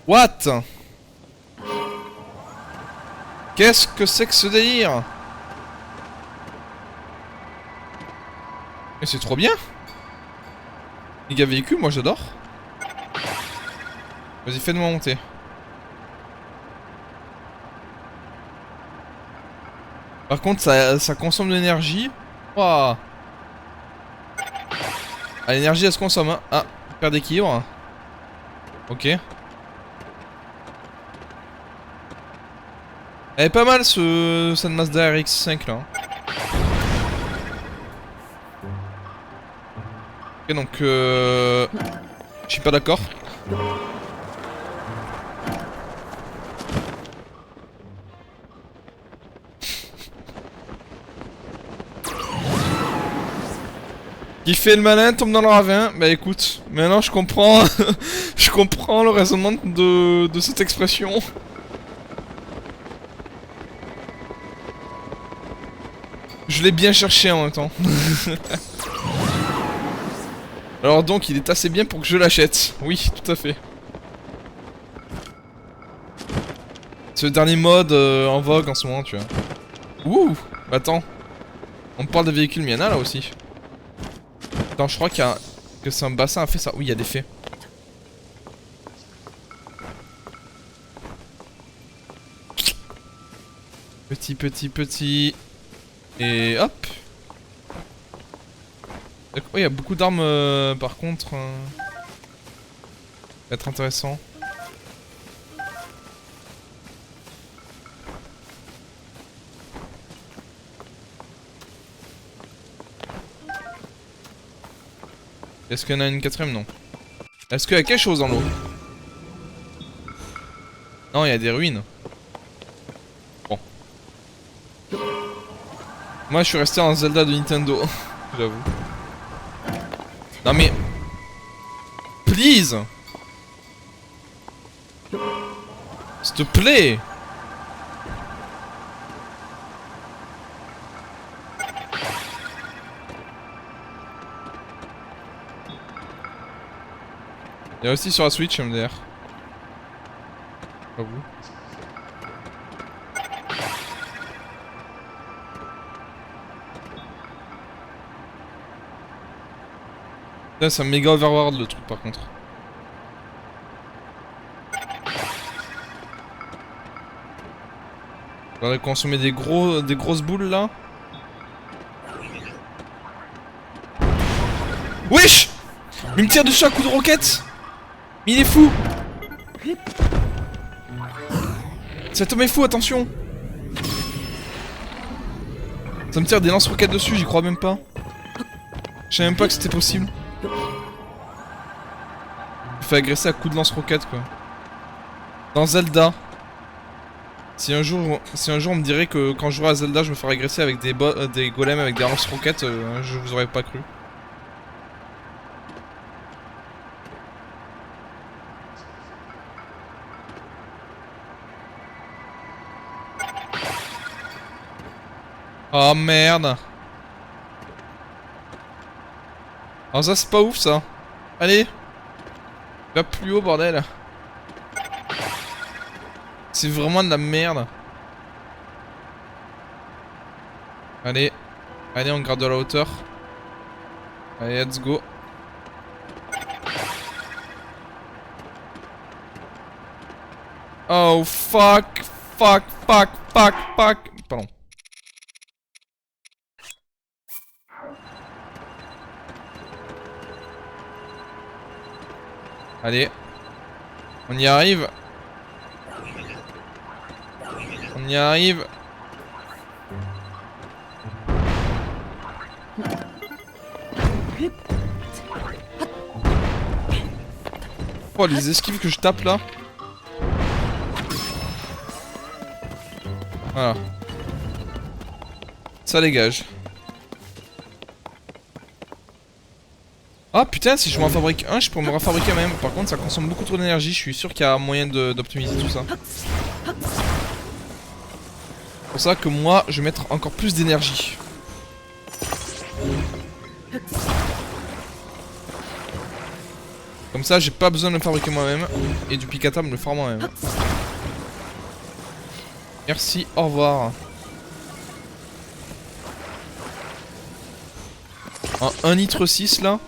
What? Qu'est-ce que c'est que ce délire? Mais c'est trop bien. Les gars véhicules, moi j'adore. Vas-y, fais-moi monter. Par contre, ça consomme de l'énergie. Waouh. Ah, l'énergie, elle se consomme, hein. Ah, perte d'équilibre. Ok. Elle est pas mal, cette Mazda RX-5, là. Ok, donc, je suis pas d'accord. Qui fait le malin tombe dans le ravin. Bah écoute, maintenant je comprends je comprends le raisonnement de cette expression. Je l'ai bien cherché en même temps. Alors donc il est assez bien pour que je l'achète. Oui, tout à fait. C'est le dernier mode en vogue en ce moment, tu vois. Ouh, attends. On parle de véhicules, mais il y en a là aussi. Attends, je crois qu'il y a que c'est un bassin a fait ça. Oui, il y a des faits. Petit. Et hop. Oh, il y a beaucoup d'armes par contre. Ça va être intéressant. Est-ce qu'il y en a une quatrième? Non. Est-ce qu'il y a quelque chose dans l'eau? Non, il y a des ruines. Bon. Moi, je suis resté en Zelda de Nintendo. J'avoue. Non mais... Please! S'il te plaît! Il y a aussi sur la Switch MDR. Pas vous. Là c'est un méga overworld le truc par contre. On va consommer des grosses boules là. Wesh! Il me tire dessus à coup de roquette! Mais il est fou! Cet homme est fou, attention! Ça me tire des lance-roquettes dessus, j'y crois même pas. Je savais même pas que c'était possible. Je me fais agresser à coups de lance-roquettes quoi. Dans Zelda. Si un jour on me dirait que quand je jouerai à Zelda je me ferai agresser avec des golems avec des lance-roquettes, je vous aurais pas cru. Oh merde. Alors ça c'est pas ouf ça. Allez. Va plus haut bordel. C'est vraiment de la merde. Allez. Allez on garde de la hauteur. Allez let's go. Oh fuck. Pardon. Allez. On y arrive. On y arrive. Oh les esquives que je tape là. Voilà. Ça dégage. Ah putain, si je m'en fabrique un, je peux me refabriquer même. Par contre, ça consomme beaucoup trop d'énergie. Je suis sûr qu'il y a moyen d'optimiser tout ça. pour ça que moi, je vais mettre encore plus d'énergie. Comme ça, j'ai pas besoin de le fabriquer moi-même. Et du picata me le faire moi-même. Merci, au revoir. Un litre 6 là.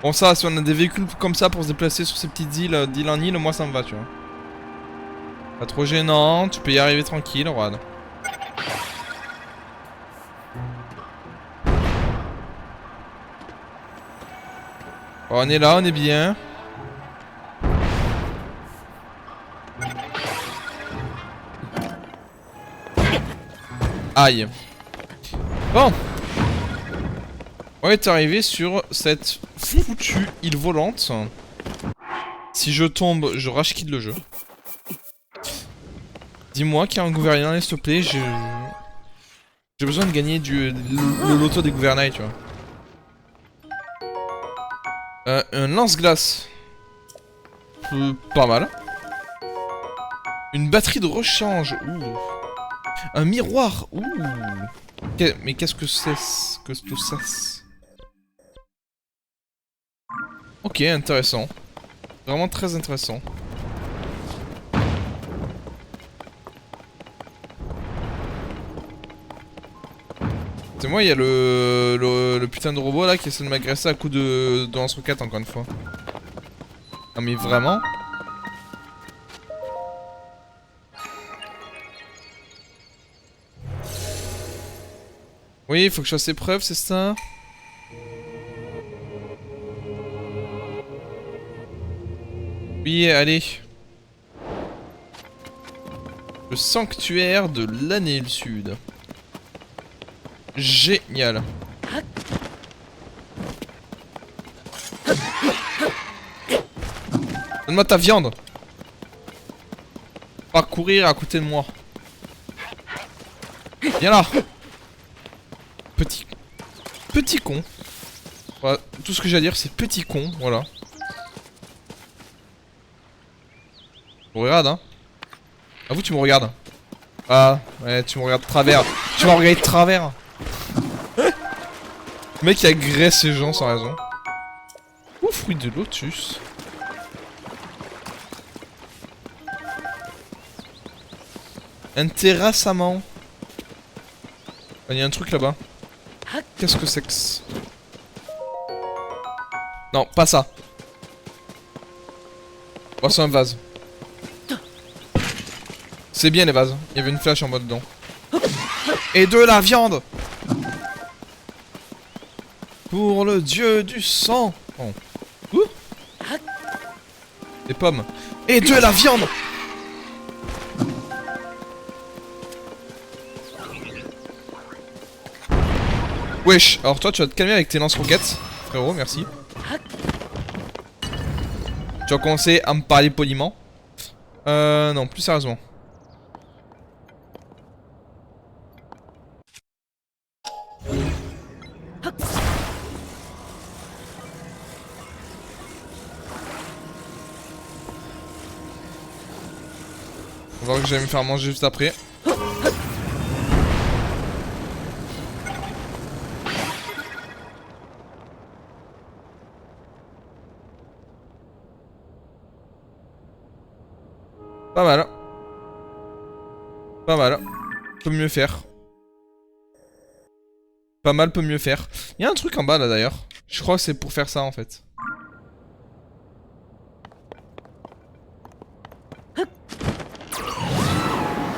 Bon ça, si on a des véhicules comme ça pour se déplacer sur ces petites îles d'île en île, moi ça me va, tu vois. Pas trop gênant, tu peux y arriver tranquille, Rod. Bon, on est là, on est bien. Aïe. Bon. On est arrivé sur cette foutue île volante. Si je tombe, je rage quitte le jeu. Dis-moi qu'il y a un gouvernail, s'il te plaît. J'ai besoin de gagner le loto des gouvernails, tu vois. Un lance-glace. Pas mal. Une batterie de rechange. Ouh. Un miroir. Ouh. Mais qu'est-ce que c'est que tout ça? Ok, intéressant. Vraiment très intéressant. C'est moi, il y a le putain de robot là qui essaie de m'agresser à coup de lance-roquette encore une fois. Non mais vraiment? Oui, il faut que je fasse épreuve, c'est ça? Oui, allez. Le sanctuaire de l'Année Sud. Génial. Donne-moi ta viande. Pas courir à côté de moi. Viens là. Petit con. Voilà, tout ce que j'ai à dire c'est petit con, voilà. Tu me regardes, hein. Ah vous tu me regardes. Ah ouais tu me regardes de travers. Tu m'as regardé de travers. Le mec qui agresse ces gens sans raison. Oh fruit de lotus. Un terrassement. Il y a un truc là-bas. Qu'est-ce que c'est que ça? Non, pas ça. Oh, c'est un vase. C'est bien les vases. Il y avait une flèche en mode dedans. Et de la viande. Pour le dieu du sang. Oh. Ouh. Des pommes. Et de la viande. Wesh, alors toi tu vas te calmer avec tes lance-roquettes, frérot, merci. Tu vas commencer à me parler poliment. Non, plus sérieusement. On va voir que j'allais me faire manger juste après. Pas mal. Pas mal. Peut mieux faire. Pas mal peut mieux faire. Il y a un truc en bas là d'ailleurs. Je crois que c'est pour faire ça en fait.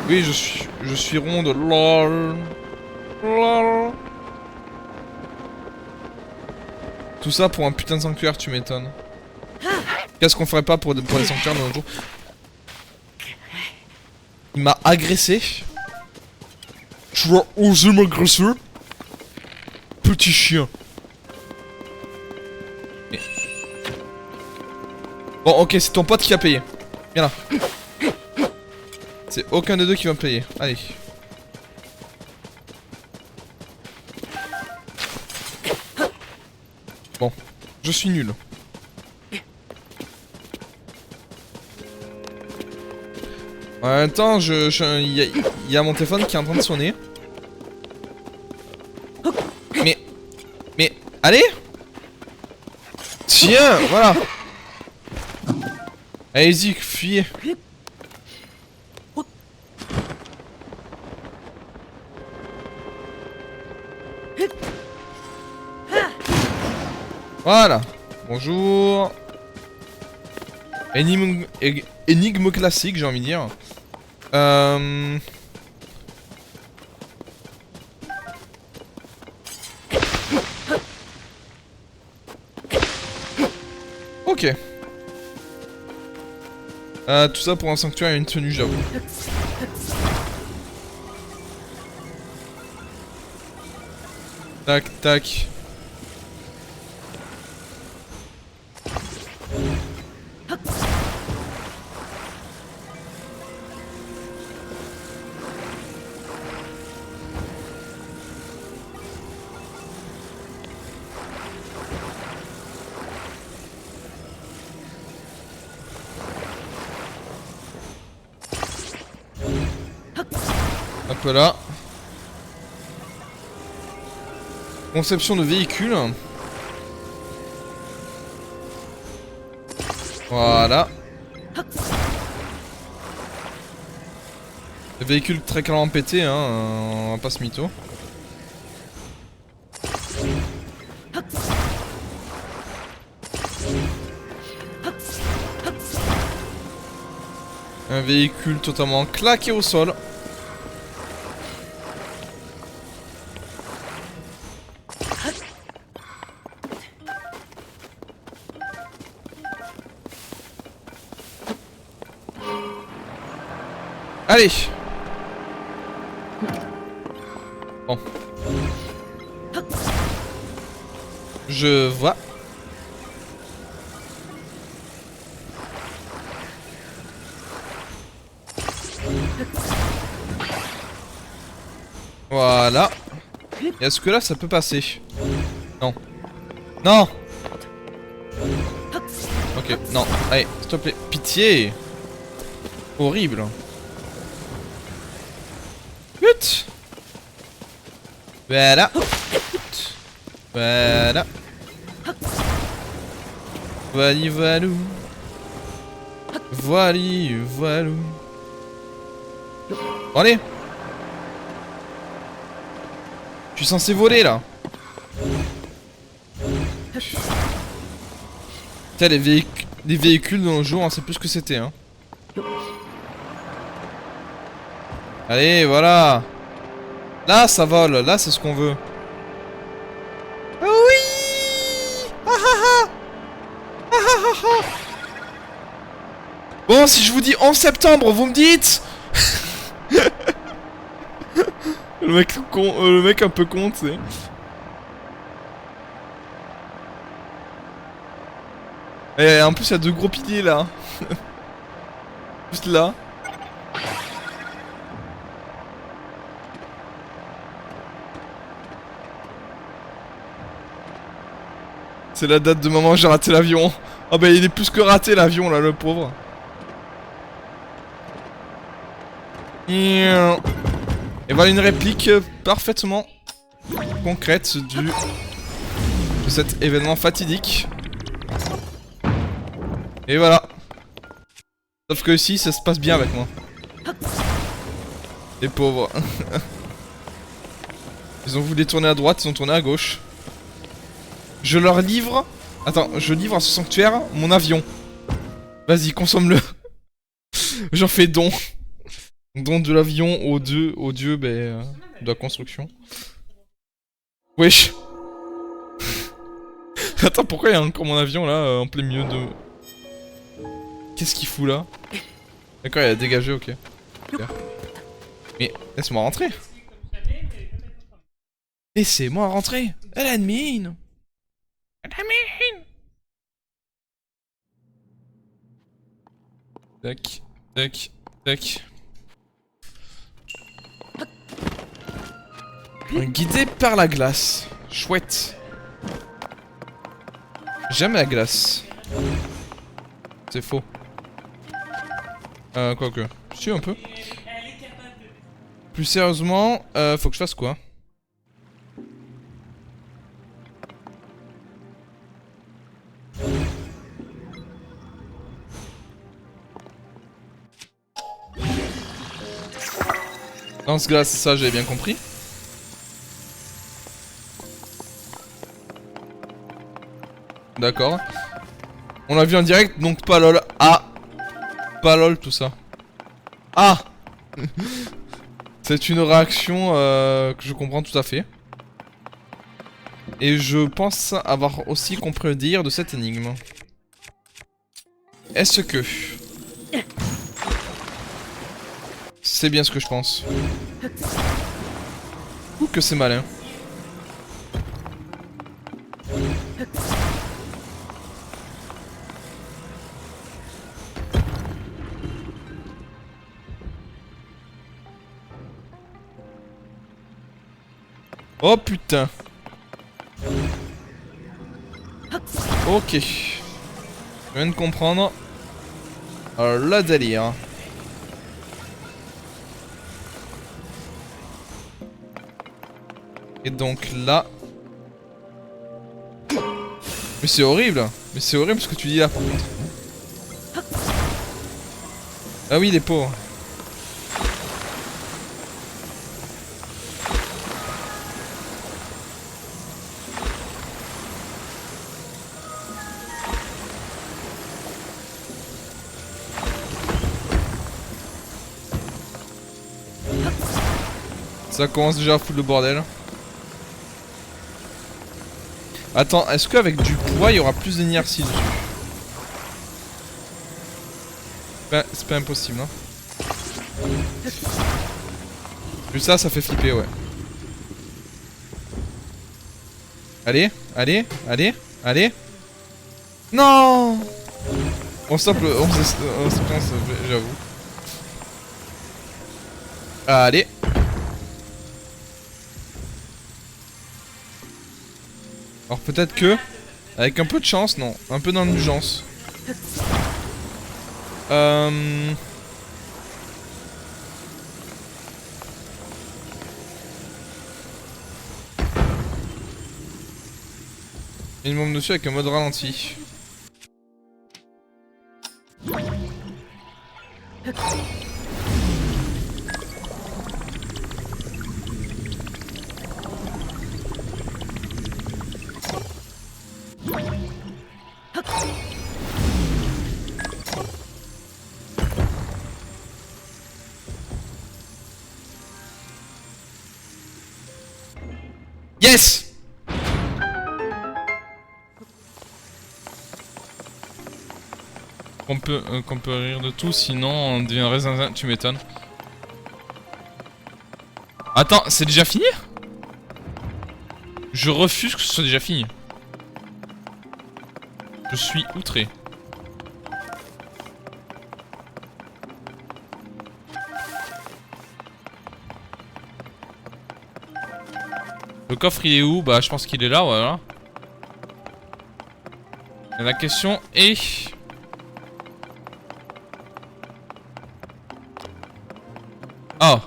Oui, je suis ronde. LOL. LOL. Tout ça pour un putain de sanctuaire, tu m'étonnes. Qu'est-ce qu'on ferait pas pour des sanctuaires dans notre jour? Il m'a agressé. Tu vas oser m'agresser? Petit chien. Mais... Bon, ok, c'est ton pote qui a payé. Viens là. C'est aucun des deux qui va me payer. Allez. Bon, je suis nul. En même temps, il y a mon téléphone qui est en train de sonner. Mais, allez! Tiens, voilà! Allez-y, fuyez! Voilà! Bonjour! Énigme classique, j'ai envie de dire. Ok. Tout ça pour un sanctuaire et une tenue, j'avoue. Tac, tac. Hop là. Conception de véhicule. Voilà. Le véhicule très clairement pété, hein, on va pas se mytho. Un véhicule totalement claqué au sol. Allez. Bon. Je vois. Voilà. Et est-ce que là ça peut passer? Non. Non. Ok, non. Allez, s'il te plaît. Pitié. Horrible. Vite. Voilà. Voilà. Voili voilou. Voili voilou. Bon, allez. Je suis censé voler là. Putain, les véhicules dans le jour, on sait plus ce que c'était, hein. Allez, voilà. Là, ça vole. Là, c'est ce qu'on veut. Oui. Ah, ah, ah. Ah, ah, ah, ah. Bon, si je vous dis 11 septembre, vous me dites. Le mec con, le mec un peu con, tu sais. Et en plus, il y a deux gros piliers là. Juste là. C'est la date de moment j'ai raté l'avion. Ah bah il est plus que raté l'avion là, le pauvre. Et voilà une réplique parfaitement concrète de cet événement fatidique. Et voilà. Sauf que ici ça se passe bien avec moi. Les pauvres. Ils ont voulu tourner à droite, ils ont tourné à gauche. Je leur livre... Attends, je livre à ce sanctuaire mon avion. Vas-y, consomme-le. J'en fais don. Don de l'avion au dieu de la construction. Wesh. Attends, pourquoi il y a encore mon avion là, en plein milieu de... Qu'est-ce qu'il fout là? D'accord, il a dégagé, ok. Mais laisse-moi rentrer. Laissez-moi rentrer. Elle admine. Tac, tac, tac. Guidé par la glace. Chouette. J'aime la glace. C'est faux. Quoique. Si, un peu. Plus sérieusement, faut que je fasse quoi? Lance glace, ça j'avais bien compris. D'accord. On l'a vu en direct, donc pas lol. Ah! Pas lol tout ça. Ah! C'est une réaction que je comprends tout à fait. Et je pense avoir aussi compris le délire de cette énigme. Est-ce que... C'est bien ce que je pense. Ou que c'est malin. Oh putain. Ok. Je viens de comprendre. Alors là délire. Et donc là... Mais c'est horrible. Mais c'est horrible ce que tu dis là par contre. Ah oui les pauvres. Ça commence déjà à foutre le bordel. Attends, est-ce qu'avec du poids, il y aura plus d'inertie dessus? C'est pas impossible, hein. Plus ça fait flipper, ouais. Allez, allez, allez, allez. Non! On stoppe le... On se pense, j'avoue. Allez. Alors peut-être que... Avec un peu de chance, non. Un peu d'indulgence. Une bombe dessus avec un mode ralenti. Yes! Qu'on peut rire de tout, sinon on deviendrait zinzin, tu m'étonnes. Attends, c'est déjà fini? Je refuse que ce soit déjà fini. Je suis outré. Le coffre il est où? Bah je pense qu'il est là, voilà. Et la question est... Oh.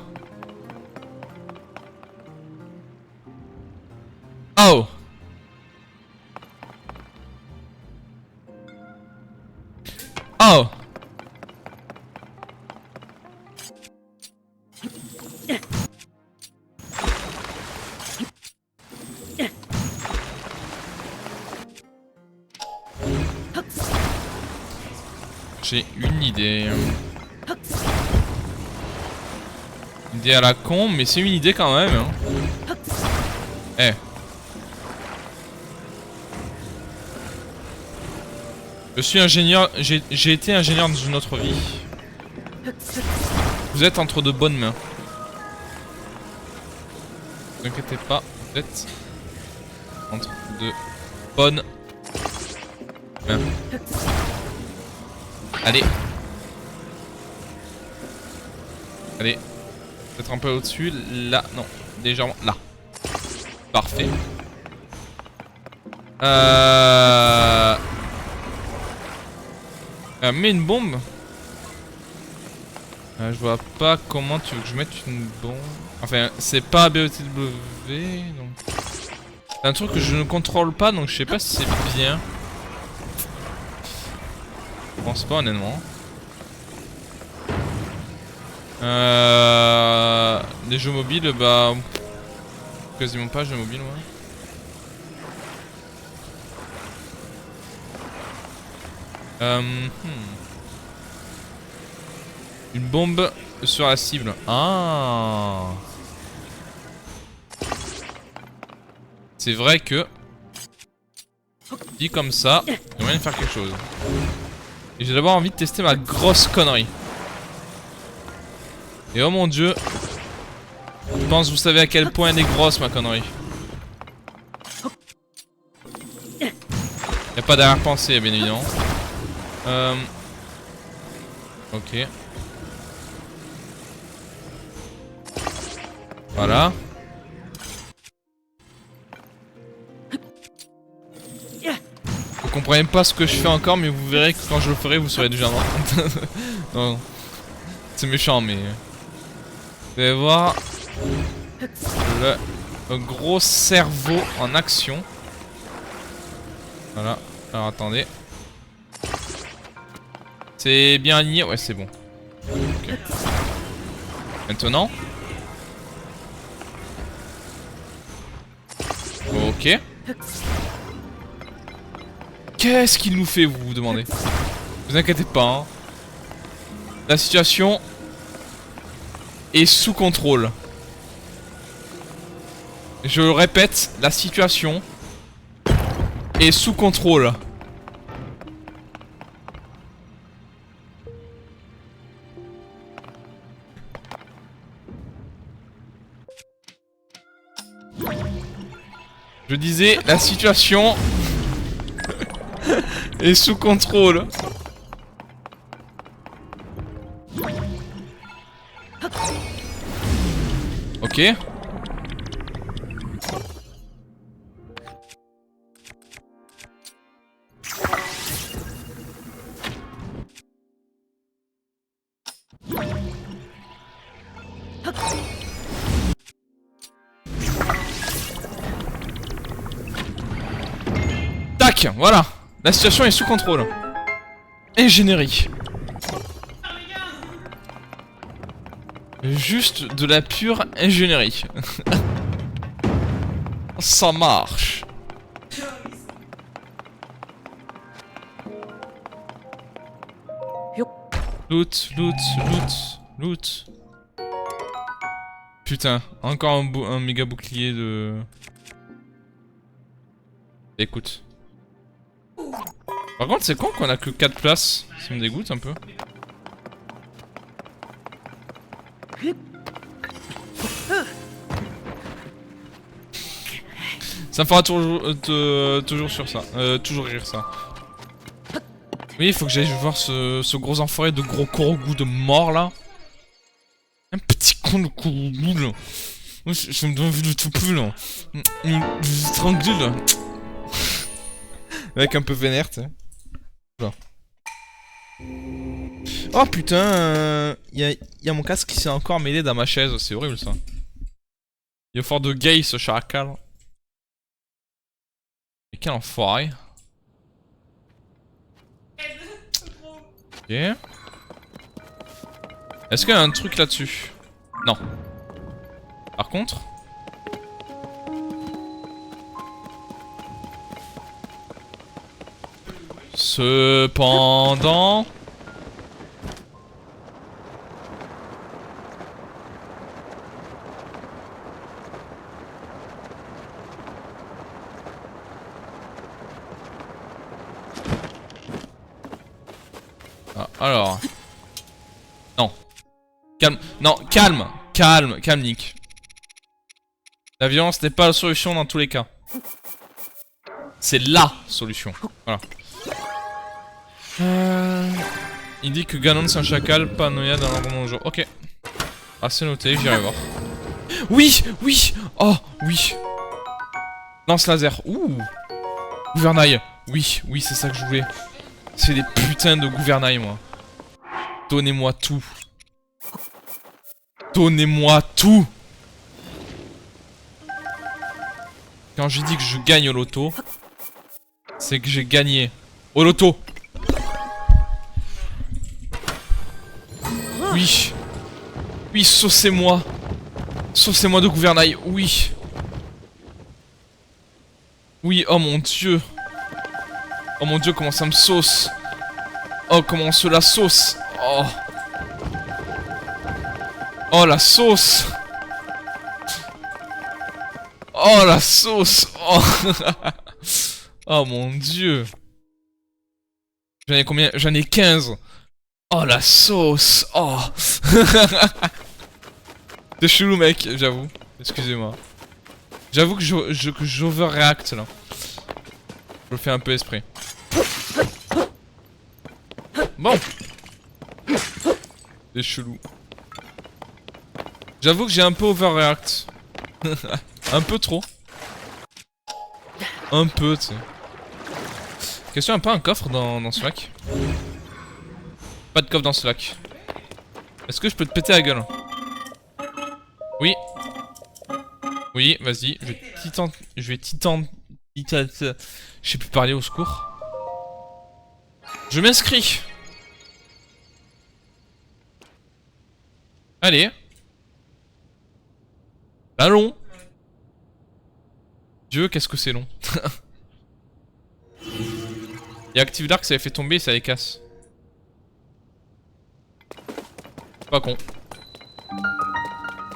Oh. Oh. J'ai une idée. Une idée à la con, mais c'est une idée quand même. Hein. Eh. Je suis ingénieur. J'ai été ingénieur dans une autre vie. Vous êtes entre de bonnes mains. Ne vous inquiétez pas, vous êtes entre de bonnes mains. Allez. Allez. Peut-être un peu au-dessus. Là, non. Légèrement. Là. Parfait. Mets une bombe. Je vois pas comment tu veux que je mette une bombe. Enfin, c'est pas BOTW, donc... C'est un truc que je ne contrôle pas, donc je sais pas si c'est bien. Je pense pas, honnêtement. Les jeux mobiles, bah... Quasiment pas jeux mobiles, ouais. Une bombe sur la cible. Ah. C'est vrai que... Dit comme ça, il y a moyen de faire quelque chose. Et j'ai d'abord envie de tester ma grosse connerie. Et oh mon dieu. Je pense que vous savez à quel point elle est grosse ma connerie. Y'a pas d'arrière-pensée bien évidemment. Ok. Voilà. Vous comprenez pas ce que je fais encore, mais vous verrez que quand je le ferai, vous serez déjà mort. Non, c'est méchant, mais... Vous allez voir le gros cerveau en action. Voilà. Alors attendez. C'est bien aligné? Ouais, c'est bon. Okay. Maintenant. Ok. Qu'est-ce qu'il nous fait, vous vous demandez? Vous inquiétez pas, hein. La situation est sous contrôle. Je le répète, la situation est sous contrôle. Je disais, la situation est sous contrôle. Ok. Tac, voilà. La situation est sous contrôle. Et générique. Juste de la pure ingénierie. Ça marche. Loot, loot, loot, loot. Putain, encore un méga bouclier de... Écoute. Par contre, c'est con qu'on a que 4 places. Ça me dégoûte un peu. Ça me fera toujours sur ça. Toujours rire ça. Oui, il faut que j'aille voir ce gros enfoiré de gros Korogu de mort là. Un petit con de Korogu là. Je me donne envie de tout plus là. Tranquille là. Mec un peu vénère, tu sais. Genre. Oh putain, y a mon casque qui s'est encore mêlé dans ma chaise, c'est horrible ça. Il est fort de gay ce chacal. Et quel enfoiré. Ok. Est-ce qu'il y a un truc là-dessus? Non. Par contre... Cependant... Ah, alors... Non. Calme. Non, calme. Calme. Calme, Nick. La violence n'est pas la solution dans tous les cas. C'est LA solution. Voilà. Il dit que Ganon c'est un chacal, pas Noya dans l'environnement jour. Ok. Ah, c'est noté, j'irai voir. Oui, oui. Oh, oui. Lance laser. Ouh. Gouvernail. Oui, oui, c'est ça que je voulais. C'est des putains de gouvernail, moi. Donnez-moi tout. Donnez-moi tout. Quand je dis que je gagne au loto, c'est que j'ai gagné. Au loto. Oui. Oui, saucez-moi. Saucez-moi de gouvernail, oui. Oui, oh mon dieu. Oh mon dieu, comment ça me sauce. Oh, comment cela sauce. Oh. Oh, la sauce. Oh, la sauce. Oh. Oh mon dieu. J'en ai combien? J'en ai 15. Oh, la sauce. Oh. C'est chelou, mec, j'avoue. Excusez-moi. J'avoue que j'overreact là. Je le fais un peu esprit. Bon. C'est chelou. J'avoue que j'ai un peu overreact. Un peu trop. Un peu, tu sais. Question, un peu un coffre dans ce lac? Pas de coffre dans ce lac. Est-ce que je peux te péter la gueule? Oui. Oui, vas-y. Je vais je sais plus parler, au secours. Je m'inscris. Allez. Allons. Dieu, qu'est-ce que c'est long. Et Active Dark, ça avait fait tomber et ça les casse. Pas con.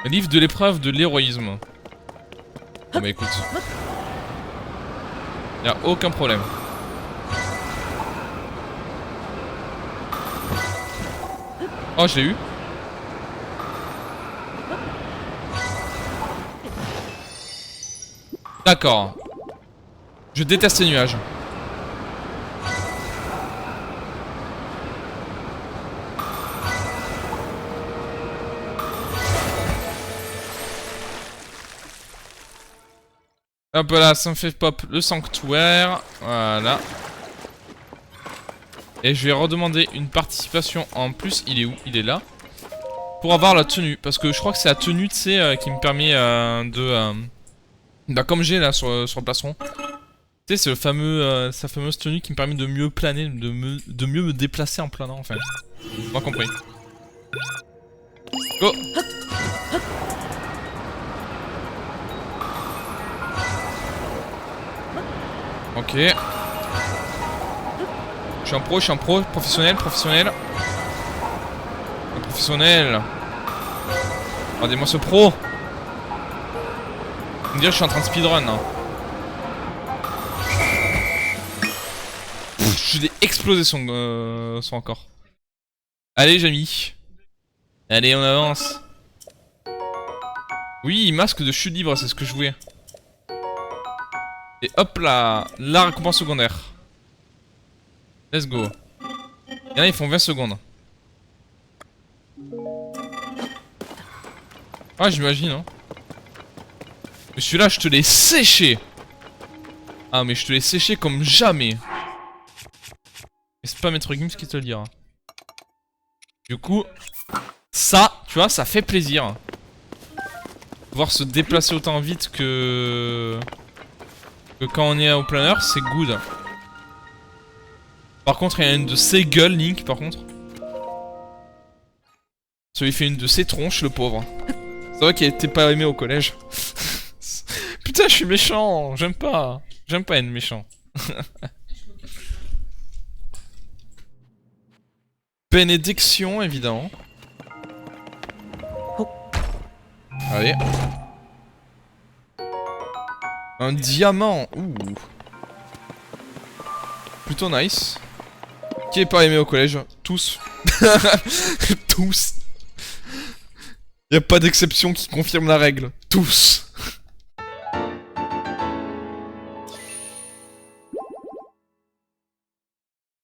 Livre de l'épreuve de l'héroïsme. Bon bah écoute. Y'a aucun problème. Oh, je l'ai eu. D'accord. Je déteste les nuages. Hop là, ça me fait pop le sanctuaire. Voilà. Et je vais redemander une participation en plus. Il est où? Il est là. Pour avoir la tenue. Parce que je crois que c'est la tenue, tu sais, qui me permet de... bah comme j'ai là sur le plastron. Tu sais, c'est le fameux, sa fameuse tenue qui me permet de mieux planer, de mieux me déplacer en planant, enfin. Moi compris. Go! Ok. Je suis un pro, professionnel. Un professionnel. Regardez-moi ce pro. On dirait que je suis en train de speedrun. Hein. Je l'ai explosé son corps. Allez, Jamie. Allez, on avance. Oui, masque de chute libre, c'est ce que je voulais. Et hop là, la récompense secondaire. Let's go. Il y en a, ils font 20 secondes. Ah, j'imagine, hein. Mais celui-là, je te l'ai séché. Ah, mais je te l'ai séché comme jamais. Et c'est pas Maître Gims qui te le dira. Du coup, ça, tu vois, ça fait plaisir. Voir se déplacer autant vite que quand on est au planeur, c'est good. Par contre, il y a une de ses gueules, Link, par contre. Ça lui fait une de ses tronches, le pauvre. C'est vrai qu'il était pas aimé au collège. Putain, je suis méchant. J'aime pas. J'aime pas être méchant. Bénédiction, évidemment. Allez. Un diamant. Ouh. Plutôt nice. Qui est pas aimé au collège? Tous. Tous. Y a pas d'exception qui confirme la règle. Tous.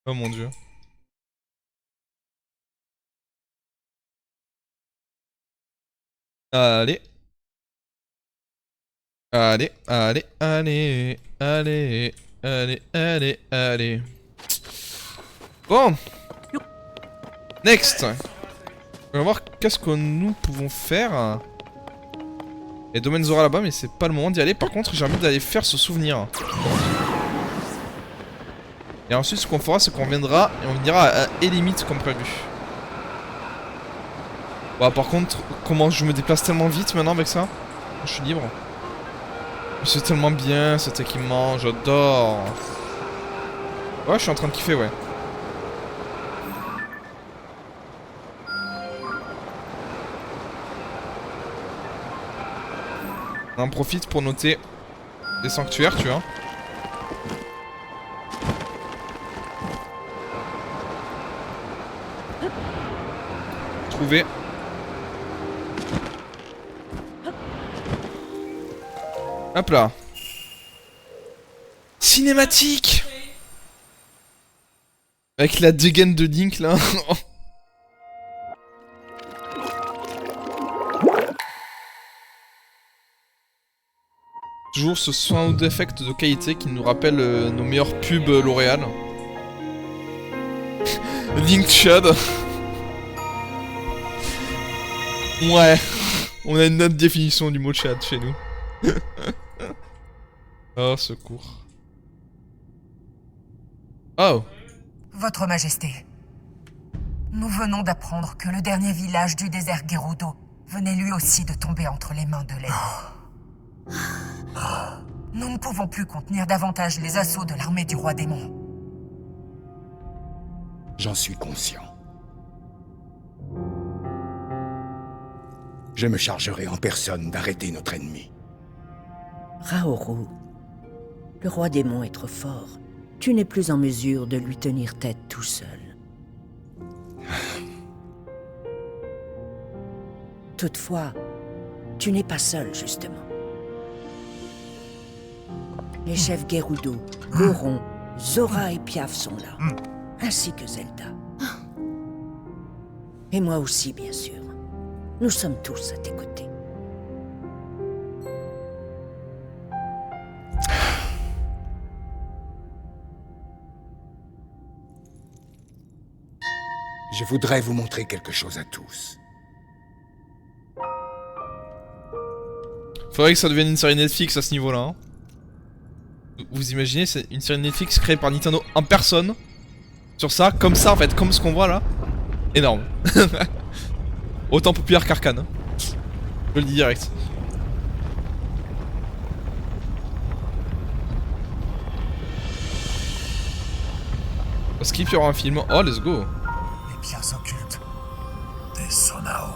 Oh mon dieu. Allez. Allez, allez, allez, allez. allez, allez, allez. Bon. Next. On va voir qu'est-ce que nous pouvons faire. Il y a Domaine Zora là-bas, mais c'est pas le moment d'y aller. Par contre, j'ai envie d'aller faire ce souvenir. Et ensuite, ce qu'on fera, c'est qu'on viendra et on ira à Elimite comme prévu. Bon, par contre, comment je me déplace tellement vite maintenant avec ça? Je suis libre. C'est tellement bien cet équipement, j'adore. Ouais, je suis en train de kiffer, ouais. On en profite pour noter des sanctuaires, tu vois. Trouver. Hop là. Cinématique. Avec la dégaine de Link là. Toujours ce sound effect de qualité qui nous rappelle nos meilleurs pubs L'Oréal. Link Chud. Ouais, on a une autre définition du mot chat chez nous. Oh, secours. Oh. Votre Majesté, nous venons d'apprendre que le dernier village du désert Gerudo venait lui aussi de tomber entre les mains de l'ennemi. Nous ne pouvons plus contenir davantage les assauts de l'armée du roi démon. J'en suis conscient. Je me chargerai en personne d'arrêter notre ennemi. Raoru, le roi démon est trop fort. Tu n'es plus en mesure de lui tenir tête tout seul. Toutefois, tu n'es pas seul, justement. Les chefs Gerudo, Goron, Zora et Piaf sont là, ainsi que Zelda. Et moi aussi, bien sûr. Nous sommes tous à tes côtés. Je voudrais vous montrer quelque chose à tous. Faudrait que ça devienne une série Netflix à ce niveau-là. Hein. Vous imaginez, c'est une série Netflix créée par Nintendo en personne. Sur ça, comme ça en fait, comme ce qu'on voit là. Énorme. Autant populaire qu'Arcane. Hein. Je le dis direct. Skip, il y aura un film. Oh, let's go. Les pierres occultes des Sonao.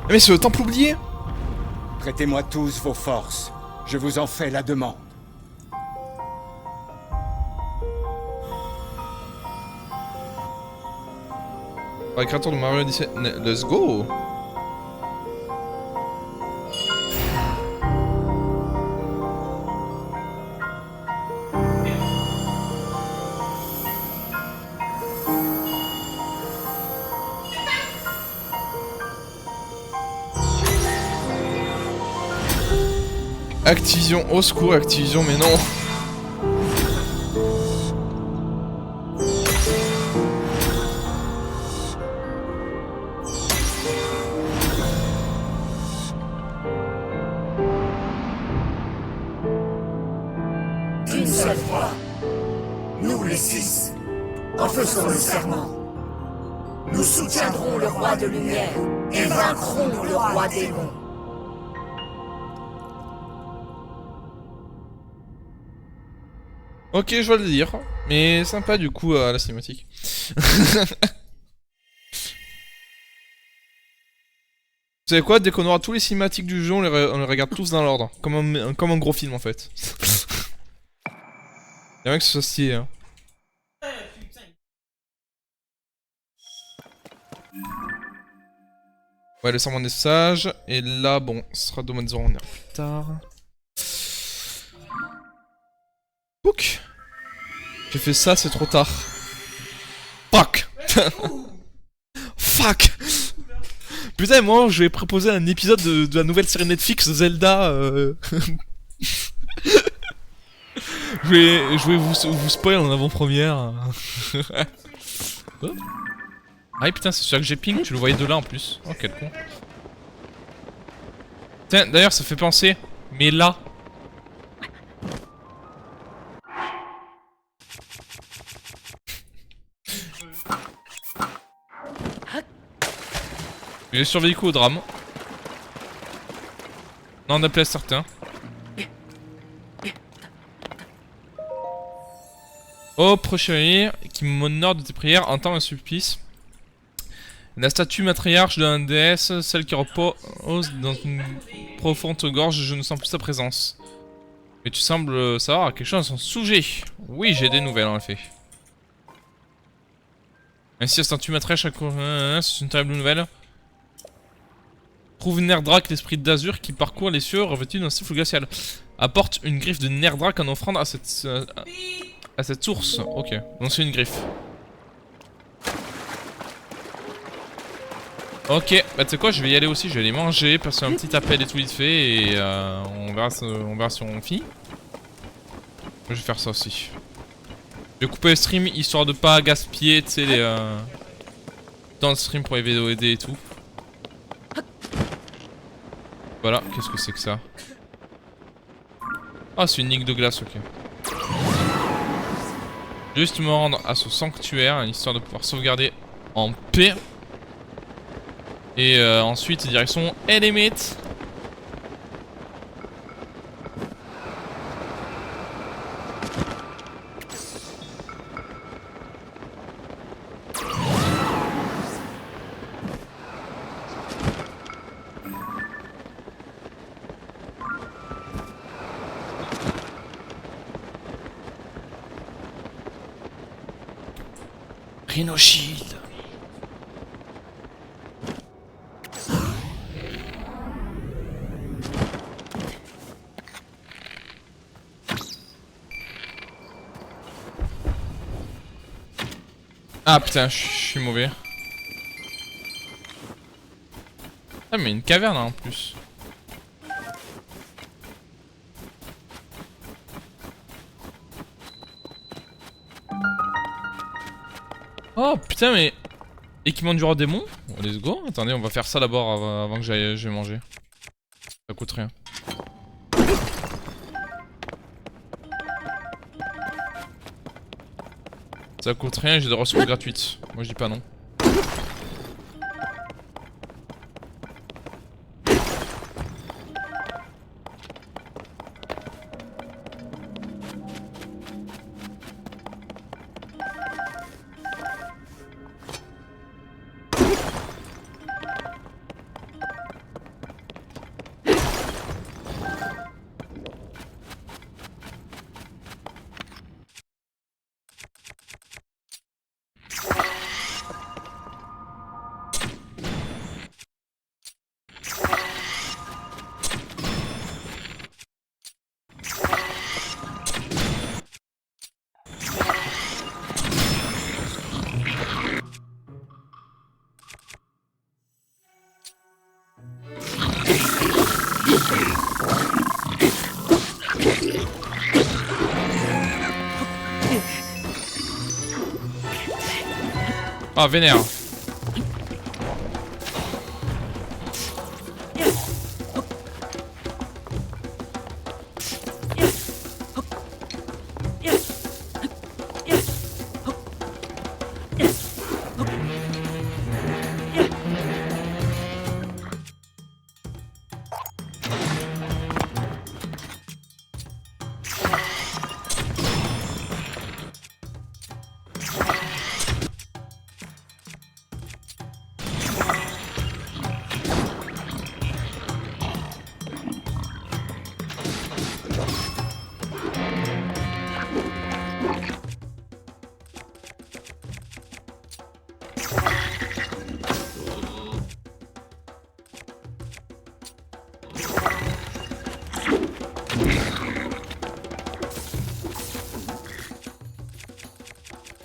Mais c'est le temple oublié. Prêtez-moi tous vos forces. Je vous en fais la demande. Les créateurs de Mario Odyssey. Let's go. Activision, au secours Activision, mais non. D'une seule voix, nous les 6, en faisant le serment, nous soutiendrons le roi de lumière et vaincrons le roi démon. Ok, je vois le dire, mais sympa du coup la cinématique. Vous savez quoi, dès qu'on aura tous les cinématiques du jeu, on les regarde tous dans l'ordre, comme un gros film en fait. Y'a rien que ce soit stylé, hein. Ouais, le serment des sages, et là, bon, ce sera Domaine Zora, on ira plus tard. Book. J'ai fait ça, c'est trop tard. Fuck. Fuck. Putain, moi, je vais proposer un épisode de la nouvelle série Netflix Zelda. Je vais vous spoil en avant-première. Oh. Ah putain, c'est celui que j'ai ping, tu le voyais de là en plus. Oh, quel con. Tiens, d'ailleurs, ça fait penser. Mais là. J'ai survécu au drame. Non, on appelait certains. Ô prochain qui m'honore de tes prières, entends un supplice. La statue matriarche de la déesse, celle qui repose dans une profonde gorge, je ne sens plus sa présence. Mais tu sembles savoir quelque chose à son sujet. Oui, j'ai des nouvelles en effet. Ainsi, la statue matriarche, c'est une terrible nouvelle. Trouve Nerdrak, l'esprit d'Azur qui parcourt les cieux revêtu d'un siffle glacial. Apporte une griffe de Nerdrak en offrande à cette source. Ok, donc c'est une griffe. Ok, bah tu sais quoi, je vais y aller aussi, je vais aller manger, passer un petit appel et tout vite fait et on verra si on finit. Je vais faire ça aussi. Je vais couper le stream histoire de pas gaspiller, tu sais, les dans le stream pour les vidéos aider et tout. Voilà, qu'est-ce que c'est que ça? Ah, c'est une nique de glace, ok. Juste me rendre à ce sanctuaire, histoire de pouvoir sauvegarder en paix. Et ensuite, direction Element. Rhino Shield. Ah putain, je suis mauvais. Ah mais une caverne en plus. Oh putain mais... Équipement du roi démon. Oh, let's go. Attendez, on va faire ça d'abord avant que je vais manger. Ça coûte rien. Ça coûte rien, j'ai des ressources gratuites. Moi je dis pas non. Ah, vénère.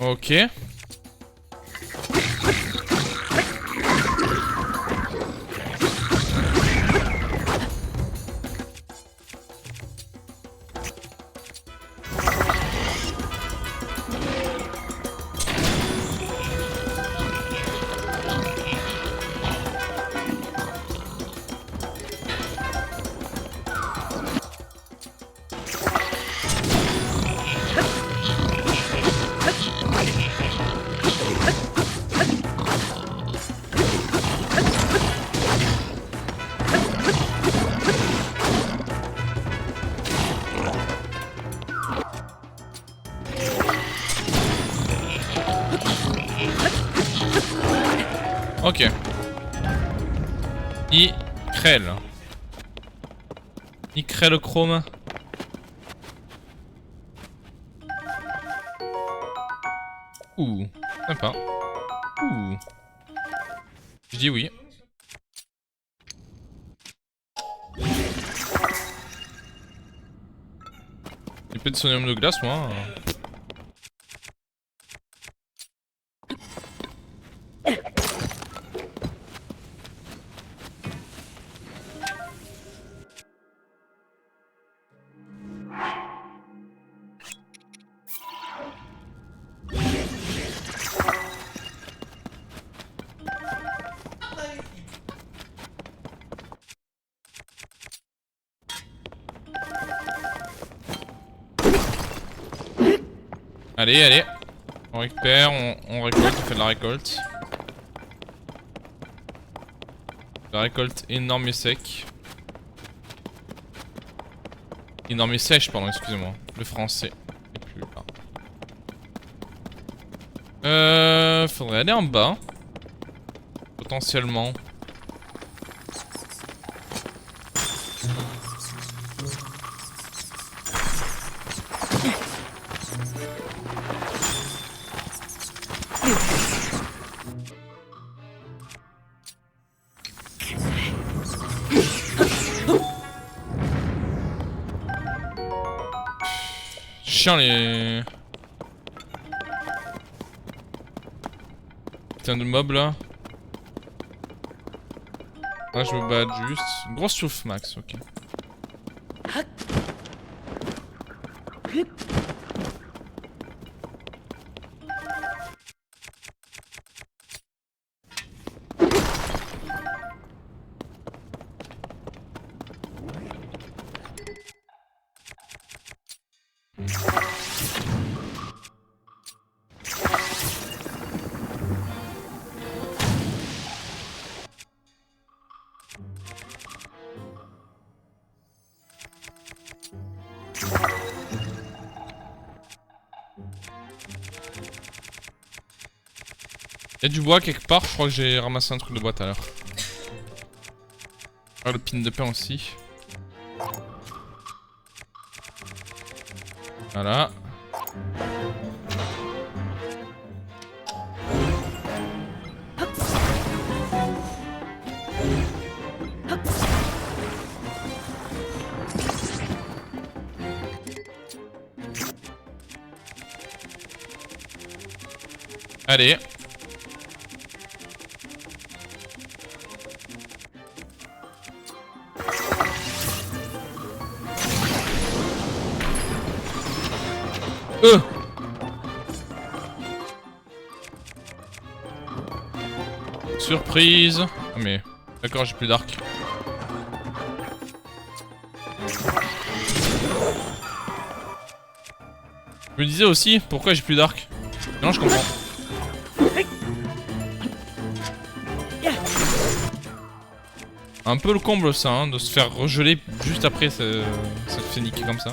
Ok. Ok. Nickel. Nickel chrome. Ouh, sympa. Ouh. Je dis oui. J'ai peu de sonium de glace, moi. Allez, allez. On récupère, on récolte, on fait de la récolte. La récolte énorme et sec. Énorme et sèche, pardon, excusez-moi. Le français est plus là. Faudrait aller en bas. Potentiellement. Chiant les... Putain de mob là. Ah je me bats juste. Grosse chauffe max, ok. Y'a du bois quelque part, je crois que j'ai ramassé un truc de bois tout à l'heure. Ah, le pin de pain aussi. Voilà. Allez. Surprise. Ah mais... D'accord, j'ai plus d'arc. Je me disais aussi, pourquoi j'ai plus d'arc? Non, je comprends. Un peu le comble ça, hein, de se faire regeler juste après, ça te fait niquer comme ça.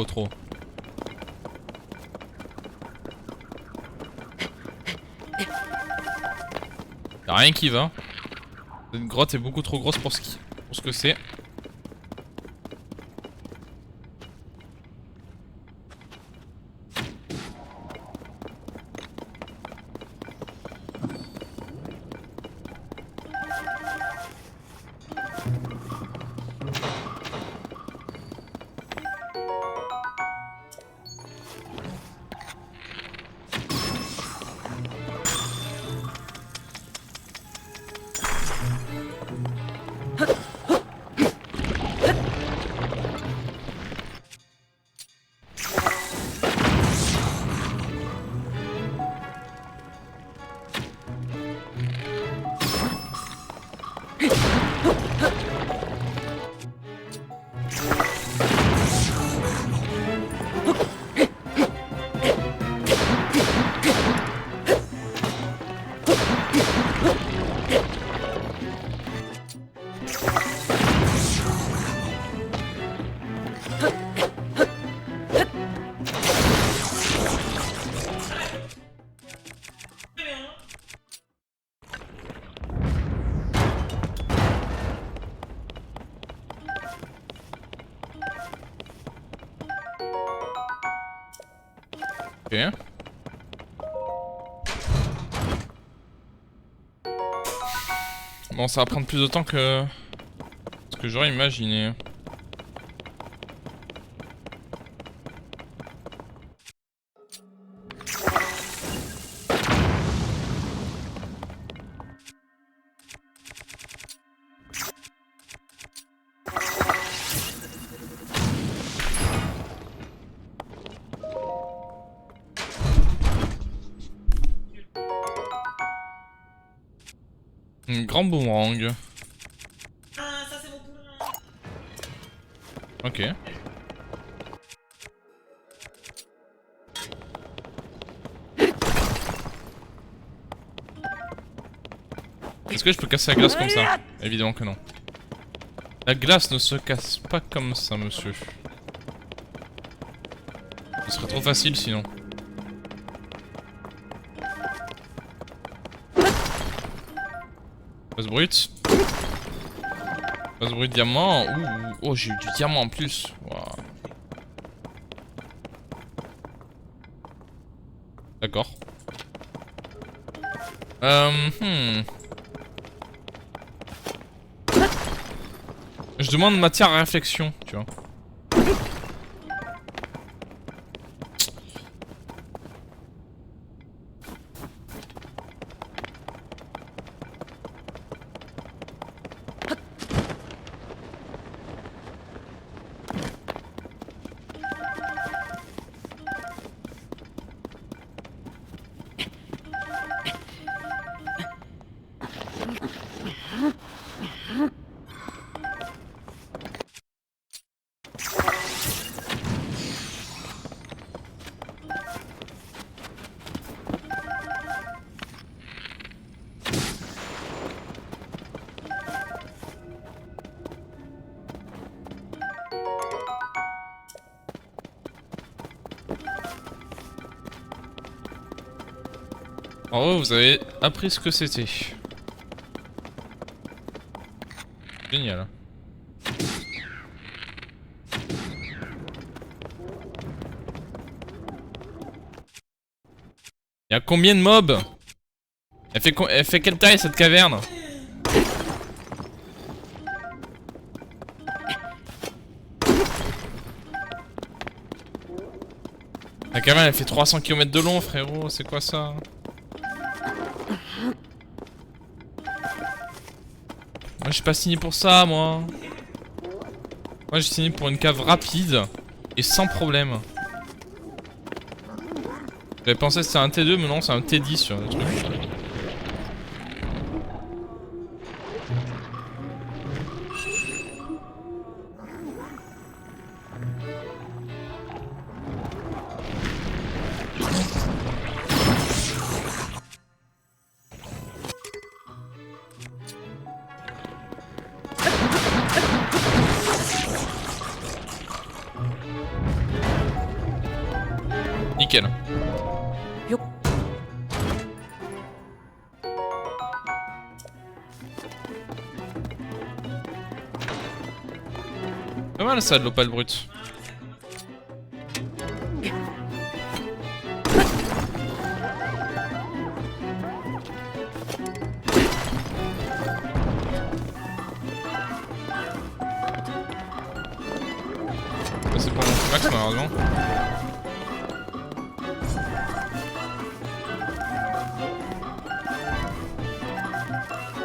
Trop. Y'a rien qui va. Cette grotte est beaucoup trop grosse pour ce que c'est. Ok. Bon, ça va prendre plus de temps que ce que j'aurais imaginé. Un grand boomerang. Ah, ça c'est mon poulain. Ok. Est-ce que je peux casser la glace comme ça? Évidemment que non. La glace ne se casse pas comme ça, monsieur. Ce serait trop facile sinon. Passe brut. Passe brut diamant. Ouh, oh, j'ai eu du diamant en plus. Wow. D'accord. Je demande matière à réflexion, tu vois. Oh, vous avez appris ce que c'était. Génial. Il y a combien de mobs? Elle fait quelle taille cette caverne? La caverne elle fait 300 km de long, frérot, c'est quoi ça? Moi j'ai pas signé pour ça, moi. Moi j'ai signé pour une cave rapide et sans problème. J'avais pensé que c'était un T2, mais non, c'est un T10 sur le truc. Nickel. Yo. Pas mal ça de l'opale brut. Ça c'est pour mon max malheureusement.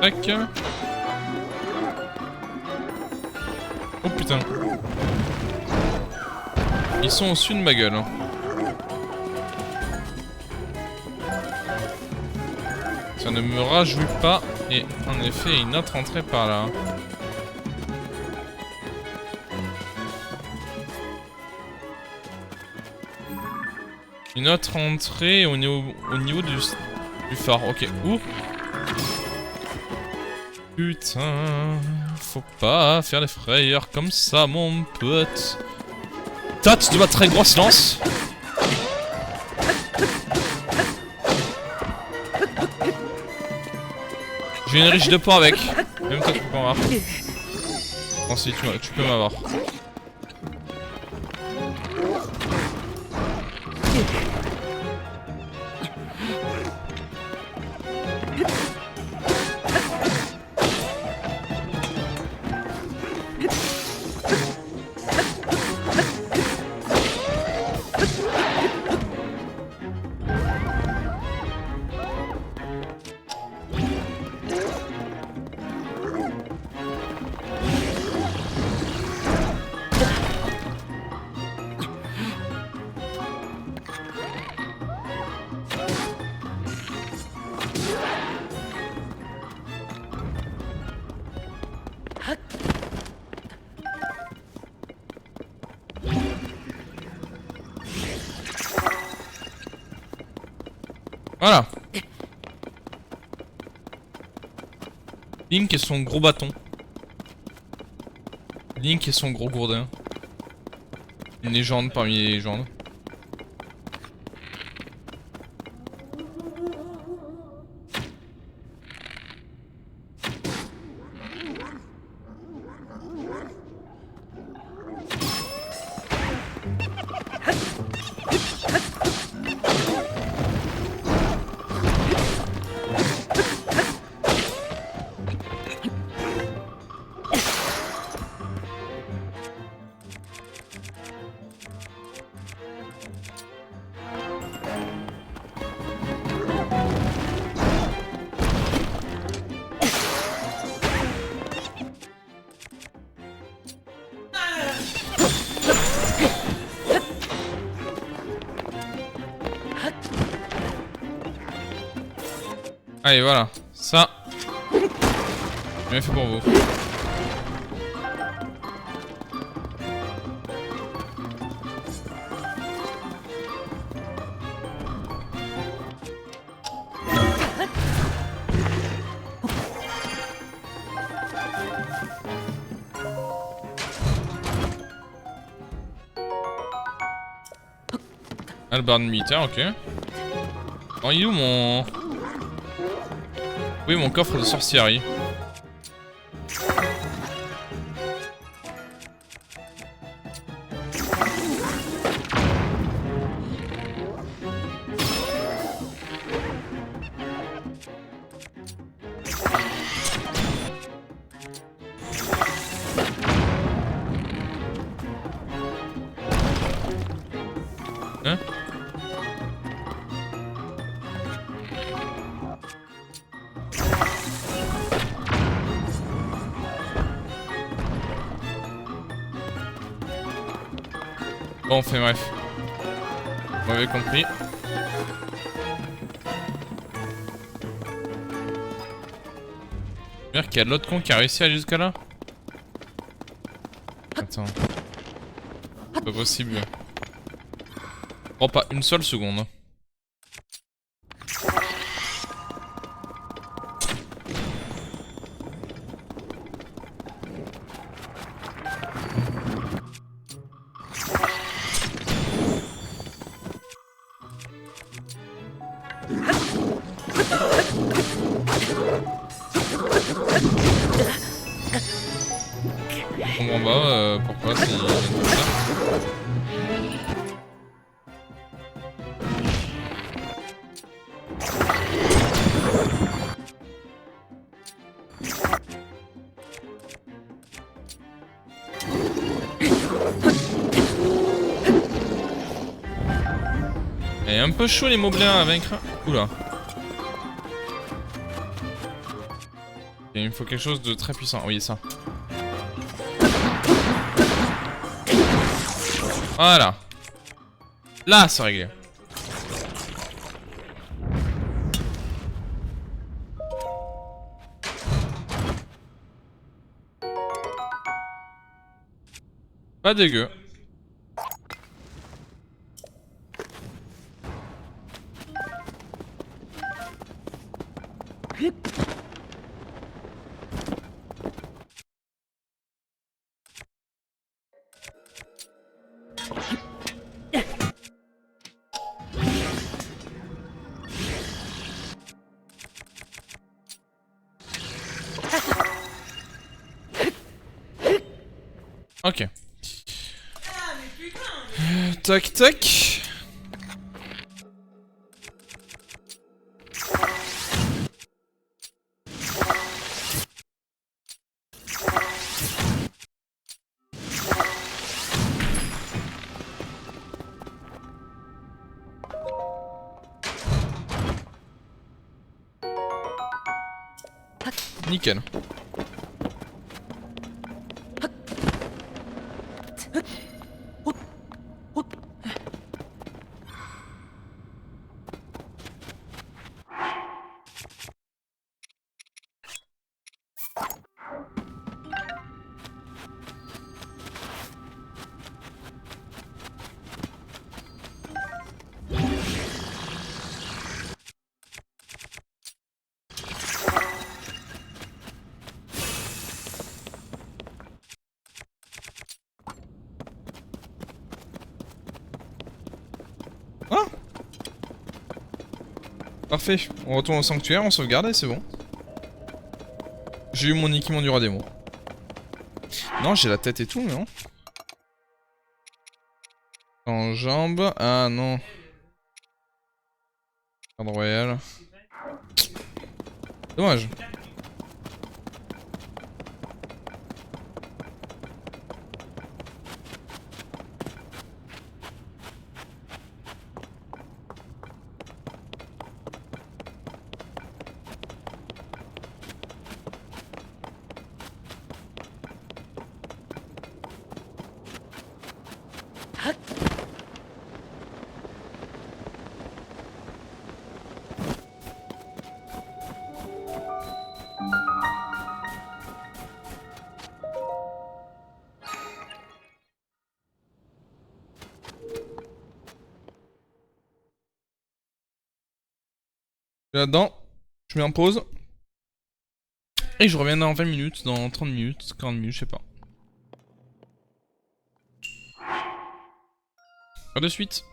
Tac. Oh putain. Ils sont au-dessus de ma gueule. Hein. Ça ne me rajoute pas. Et en effet, une autre entrée par là. Une autre entrée au niveau du phare. Ok, où? Putain, faut pas faire les frayeurs comme ça, mon pote. Toi, tu dois très gros silence. J'ai une riche de porc avec. Même toi, tu peux m'avoir. Bon, si, tu peux m'avoir. Voilà. Link et son gros bâton. Link et son gros gourdin. Une légende parmi les légendes. Allez, voilà. Ça. Bien fait pour vous. Albarn militaire, ok. Oh, il est où mon... Oui, mon coffre de sorcellerie. Hein? Bon, enfin bref. Vous m'avez compris. J'espère qu'il y a de l'autre con qui a réussi à aller jusqu'à là. Attends. C'est pas possible. Oh, pas une seule seconde. Je comprends pas pourquoi c'est comme ça. Elle est un peu chaud les moblins à vaincre. Oula. Il me faut quelque chose de très puissant. Oui, ça. Voilà. Là, c'est réglé. Pas dégueu. Ok. Ah, mais putain. Tac tac. Nickel. Ah, parfait, on retourne au sanctuaire, on sauvegarde et c'est bon. J'ai eu mon équipement du roi démon. Non, j'ai la tête et tout, mais non. En jambes, ah non. Cadre royal. Dommage. Là-dedans, je mets en pause. Et je reviens dans 20 minutes, dans 30 minutes, 40 minutes, je sais pas. A de suite.